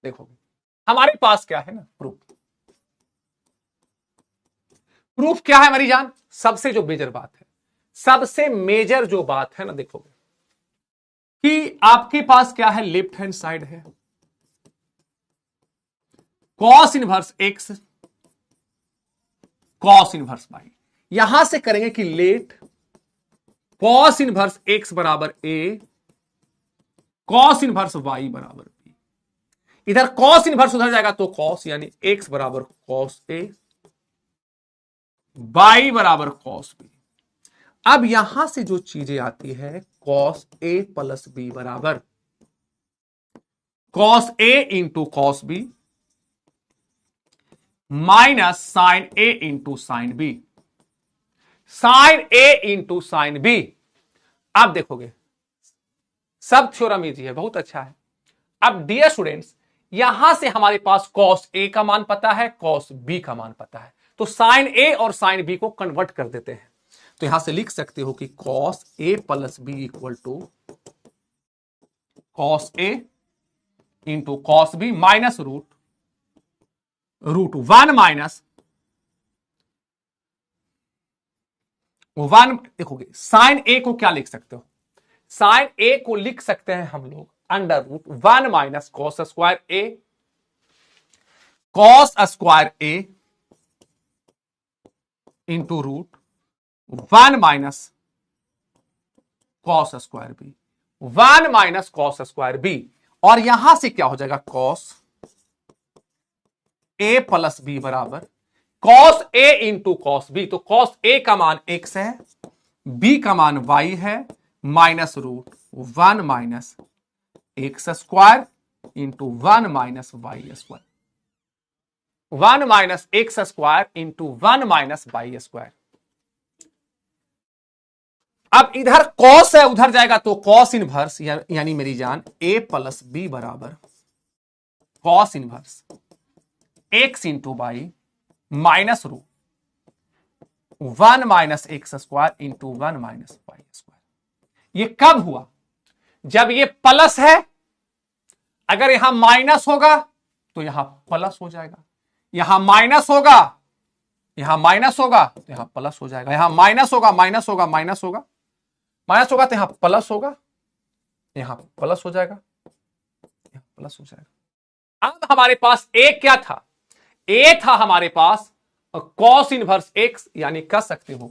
देखो हमारे पास क्या है ना, प्रूफ क्या है हमारी जान, सबसे जो मेजर बात है, सबसे मेजर जो बात है ना, देखोगे कि आपके पास क्या है, लेफ्ट हैंड साइड है cos inverse X cos inverse Y, यहां से करेंगे कि लेट कॉस इनवर्स एक्स बराबर ए, कॉस इनवर्स वाई बराबर बी। इधर कॉस इनवर्स उधर जाएगा तो कॉस, यानी एक्स बराबर कॉस ए, बाई बराबर कॉस बी। अब यहां से जो चीजें आती है, कॉस ए प्लस बी बराबर cos A into cos B minus sine A into sine B, sine A into sine B. अब देखोगे सब थ्योरम इजी है, बहुत अच्छा है। अब डियर स्टूडेंट्स, यहां से हमारे पास कॉस ए का मान पता है, कॉस बी का मान पता है, तो साइन ए और साइन बी को कन्वर्ट कर देते हैं। तो यहां से लिख सकते हो कि cos A plus b equal to cos A into cos B minus root 1 minus 1। देखोगे साइन ए को क्या लिख सकते हो, साइन ए को लिख सकते हैं हम लोग under root 1 minus cos square A, cos square A into root 1 minus cos square B, 1 minus cos square B. और यहां से क्या हो जाएगा, कॉस ए प्लस बी बराबर कॉस ए इंटू कॉस बी, तो कॉस ए का मान x है, बी का मान y है, minus root 1 minus x square into 1 minus Y square, 1 minus x square into 1 minus Y square. अब इधर कॉस है उधर जाएगा तो कॉस इनवर्स, यानी मेरी जान a प्लस बी बराबर cos inverse x into y minus root 1 minus x square into 1 minus Y square. ये कब हुआ, जब ये प्लस है, अगर यहां माइनस होगा तो यहां प्लस हो जाएगा, यहां माइनस होगा, यहां माइनस होगा तो यहां प्लस हो जाएगा, यहां माइनस होगा, माइनस होगा, माइनस होगा, माइनस होगा तो यहां प्लस होगा, यहां प्लस हो जाएगा, यहां प्लस हो जाएगा। अब हमारे पास ए क्या था, ए था हमारे पास कॉस इनवर्स एक्स, यानी कह सकते हो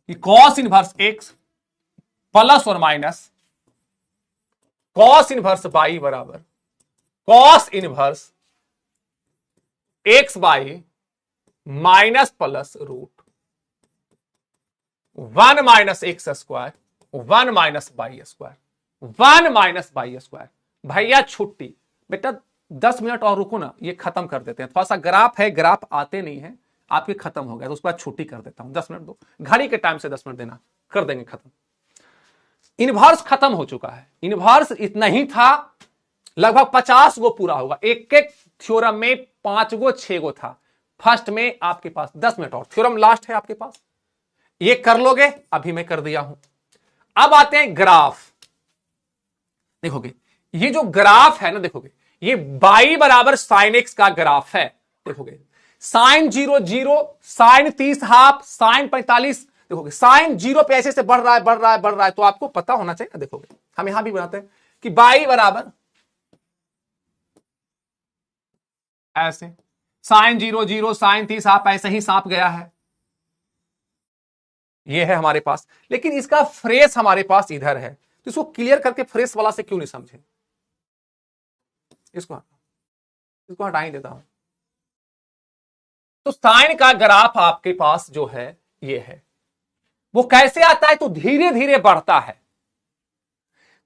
कि कॉस इनवर्स एक्स प्लस और माइनस कॉस इनवर्स बाई बराबर cos inverse x y minus plus root 1 minus x square 1 minus y square, 1 minus y square. भैया छुट्टी, बेटा 10 मिनट और रुको ना, ये खत्म कर देते हैं, थोड़ा सा ग्राफ है, ग्राफ आते नहीं है आपके, खत्म हो गया तो उसके बाद छुट्टी कर देता हूं, 10 मिनट दो, घड़ी के टाइम से 10 मिनट देना, कर देंगे खत्म। इनवर्स खत्म हो चुका है, इनवर्स इतना ही था, लगभग 50 गो पूरा होगा, एक एक थ्योरम में 5 गो 6 गो था। फर्स्ट में आपके पास 10 मिनट और, थ्योरम लास्ट है आपके पास, ये कर लोगे, अभी मैं कर दिया हूं। अब आते हैं ग्राफ, देखोगे ये जो ग्राफ है ना, देखोगे ये बाई बराबर साइन एक्स का ग्राफ है, देखोगे साइन 0 0, साइन 30 हाफ, साइन 45, देखोगे साइन 0 पे ऐसे से बढ़ रहा है, बढ़ रहा है, बढ़ रहा है, तो आपको पता होना चाहिए ना। देखोगे हम यहां भी बनाते हैं कि बाई बराबर ऐसे साइन 0 0, साइन 30 हाफ, ऐसे ही सांप गया है, ये है हमारे पास, लेकिन इसका फ्रेश हमारे पास इधर है, तो इसको क्लियर करके फ्रेश वाला से क्यों नहीं समझे। इसको हटा ही देता हूं। तो साइन का ग्राफ आपके पास जो है ये है, वो कैसे आता है, तो धीरे धीरे बढ़ता है।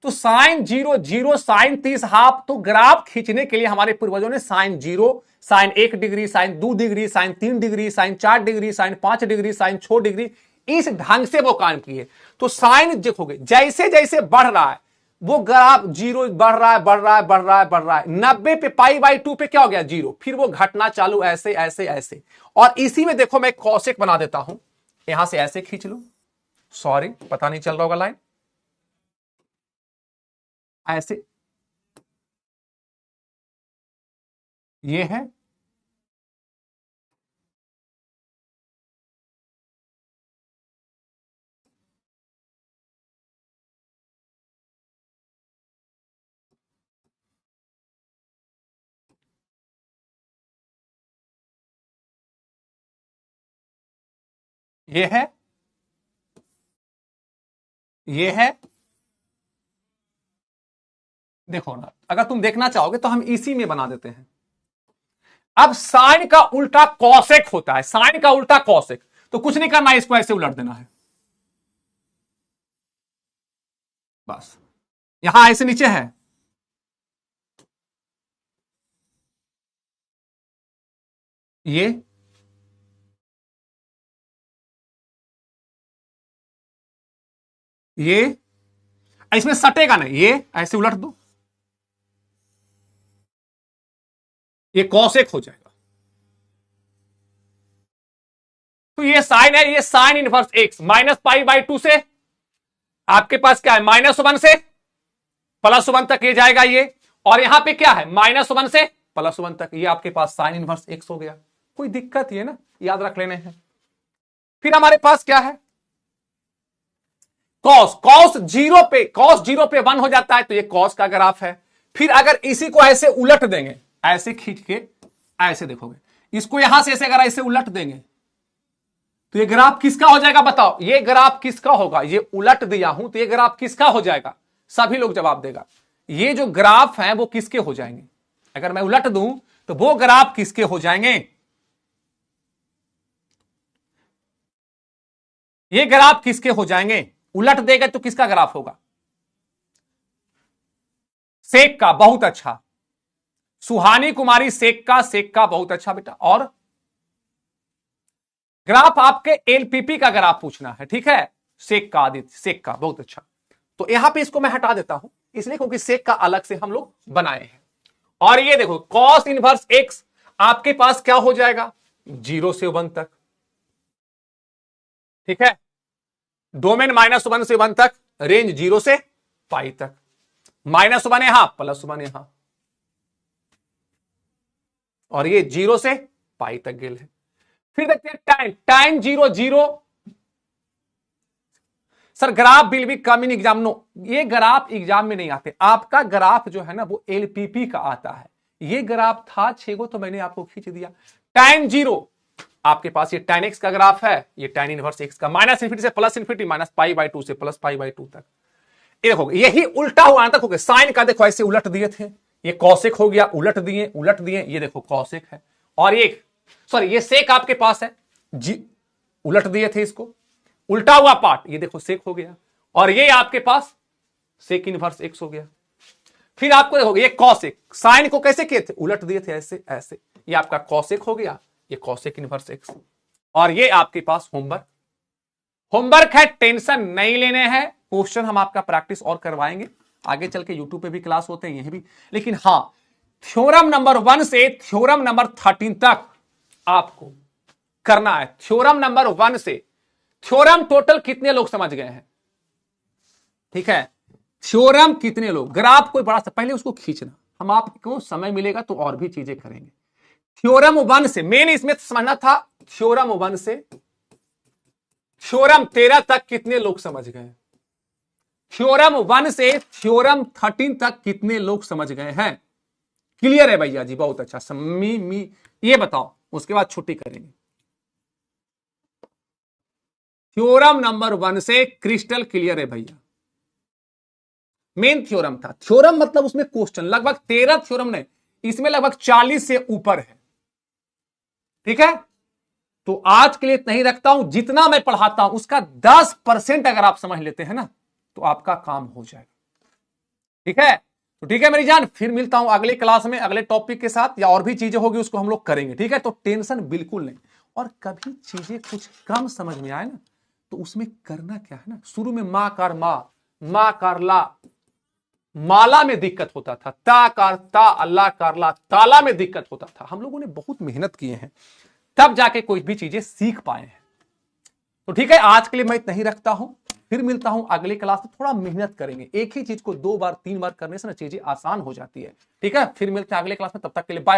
तो साइन 0 0 साइन 30 हाफ, तो ग्राफ खींचने के लिए हमारे पूर्वजों ने sine 0, sine 1 degree, sine 2 degree, sine 3 degree, sine 4 degree, sine 5 degree, sine 6 degree, इस ढंग से वो काम किए। तो साइन देखोगे जैसे जैसे बढ़ रहा है वो ग्राफ 0 बढ़ रहा है, बढ़ रहा है, बढ़ रहा है, बढ़ रहा है। 90 पे π/2 पे क्या हो गया 0, फिर वो घटना चालू, ऐसे ऐसे ऐसे। और इसी में देखो मैं कौशिक बना देता हूं, यहां से ऐसे खींच लो, सॉरी पता नहीं चल रहा होगा लाइन, ऐसे ये है, ये है, ये है। देखो ना, अगर तुम देखना चाहोगे तो हम इसी में बना देते हैं। अब साइन का उल्टा कौशिक होता है, साइन का उल्टा कौशिक, तो कुछ नहीं करना है, इसको ऐसे उलट देना है बस। यहां ऐसे नीचे है, ये इसमें सटेगा नहीं, ये ऐसे उलट दो, ये कौशिक हो जाएगा। तो ये साइन है, ये साइन इनवर्स एक्स माइनस π/2 से आपके पास क्या है, -1 से +1 तक ये जाएगा ये, और यहां पे क्या है -1 से +1 तक, ये आपके पास साइन इनवर्स एक्स हो गया। कोई दिक्कत ये ना, याद रख लेने हैं। फिर हमारे पास क्या है, कॉस 0 पे 1 हो जाता है, तो ये कॉस का ग्राफ है। फिर अगर इसी को ऐसे उलट देंगे, ऐसे खींच के ऐसे देखोगे, इसको यहां से ऐसे अगर ऐसे उलट देंगे तो ये ग्राफ किसका हो जाएगा, बताओ ये ग्राफ किसका होगा, ये उलट दिया हूं तो ये ग्राफ किसका हो जाएगा, सभी लोग जवाब देगा। ये जो ग्राफ है वो किसके हो जाएंगे, अगर मैं उलट दूं तो वो ग्राफ किसके हो जाएंगे, ये ग्राफ किसके हो जाएंगे, उलट देगा तो किसका ग्राफ होगा, सेक का। बहुत अच्छा सुहानी कुमारी, सेक का बहुत अच्छा बेटा। और ग्राफ आपके एलपीपी का ग्राफ पूछना है, ठीक है, सेक का, आदित्य सेक का, बहुत अच्छा। तो यहां पे इसको मैं हटा देता हूं, इसलिए क्योंकि सेक का अलग से हम लोग बनाए हैं। और ये देखो कॉस इनवर्स एक्स आपके पास क्या हो जाएगा, 0 से 1 तक, ठीक है, डोमेन -1 से 1 तक, रेंज 0 से π तक, -1 यहां, +1 यहां, और ये 0 से π तक गेल है। फिर देखते हैं time 0 0। Sir graph will be come in exam, no, ये ग्राफ एग्जाम में नहीं आते। आपका ग्राफ जो है ना वो एलपीपी का आता है। ये ग्राफ था 6 गो तो मैंने आपको खींच दिया। टाइम 0 आपके पास ये tan x का ग्राफ है, ये tan इनवर्स x का, -∞ से +∞, -π/2 से +π/2 तक। ये देखो यही उल्टा हुआ तक हो गया। साइन का देखो ऐसे उलट दिए थे, ये कौशिक हो गया, उलट दिए, ये देखो कौशिक है। और ये सॉरी ये सेक आपके पास है, जी उलट दिए थे इसको, उल्टा हुआ पार्ट ये देखो सेक हो गया, और ये आपके पास सेक इनवर्स एक्स हो गया। फिर आपको देखोगे ये कौशिक, साइन को कैसे किए थे, उलट दिए थे ऐसे ऐसे, ये आपका कौशिक हो गया, ये कौशिक इनवर्स एक्स। और ये आपके पास होमवर्क है, टेंशन नहीं लेने हैं, क्वेश्चन हम आपका प्रैक्टिस और करवाएंगे आगे चल के, यूट्यूब पे भी क्लास होते हैं यही भी। लेकिन हाँ, थ्योरम नंबर 1 से थ्योरम नंबर 13 तक आपको करना है। थ्योरम नंबर 1 से थ्योरम टोटल कितने लोग समझ गए हैं, ठीक है, थ्योरम कितने लोग, ग्राफ कोई बड़ा सा पहले उसको खींचना, हम आपको समय मिलेगा तो और भी चीजें करेंगे। थ्योरम 1 से मेन इसमें समझना था, थ्योरम 1 से थ्योरम 13 तक कितने लोग समझ गए, थ्योरम 1 से थ्योरम 13 तक कितने लोग समझ गए हैं। क्लियर है भैया जी, बहुत अच्छा। ये बताओ, उसके बाद छुट्टी करेंगे। थ्योरम नंबर 1 से क्रिस्टल क्लियर है भैया, मेन थ्योरम था। थ्योरम मतलब उसमें क्वेश्चन लगभग 13 थ्योरम ने इसमें लगभग 40 से ऊपर है। ठीक है, तो आज के लिए इतना ही रखता हूं। जितना मैं पढ़ाता हूं उसका 10% अगर आप समझ लेते हैं ना तो आपका काम हो जाएगा। ठीक है, तो ठीक है मेरी जान, फिर मिलता हूं अगले क्लास में अगले टॉपिक के साथ, या और भी चीजें होगी उसको हम लोग करेंगे। ठीक है, तो टेंशन बिल्कुल नहीं। और कभी चीजें कुछ कम समझ में आए ना तो उसमें करना क्या है ना, शुरू में मां कार मां कार ला, माला में दिक्कत होता था, ता कार ता, अल्लाह कार ला, ताला में दिक्कत होता था। हम लोगों ने बहुत मेहनत किए हैं तब जाके कोई भी चीजें सीख पाए हैं। तो ठीक है, आज के लिए मैं इतना ही रखता हूं, फिर मिलता हूं अगले क्लास में। थोड़ा मेहनत करेंगे, एक ही चीज को 2 बार 3 बार करने से ना चीजें आसान हो जाती है। ठीक है, फिर मिलते हैं अगले क्लास में, तब तक के लिए बाय।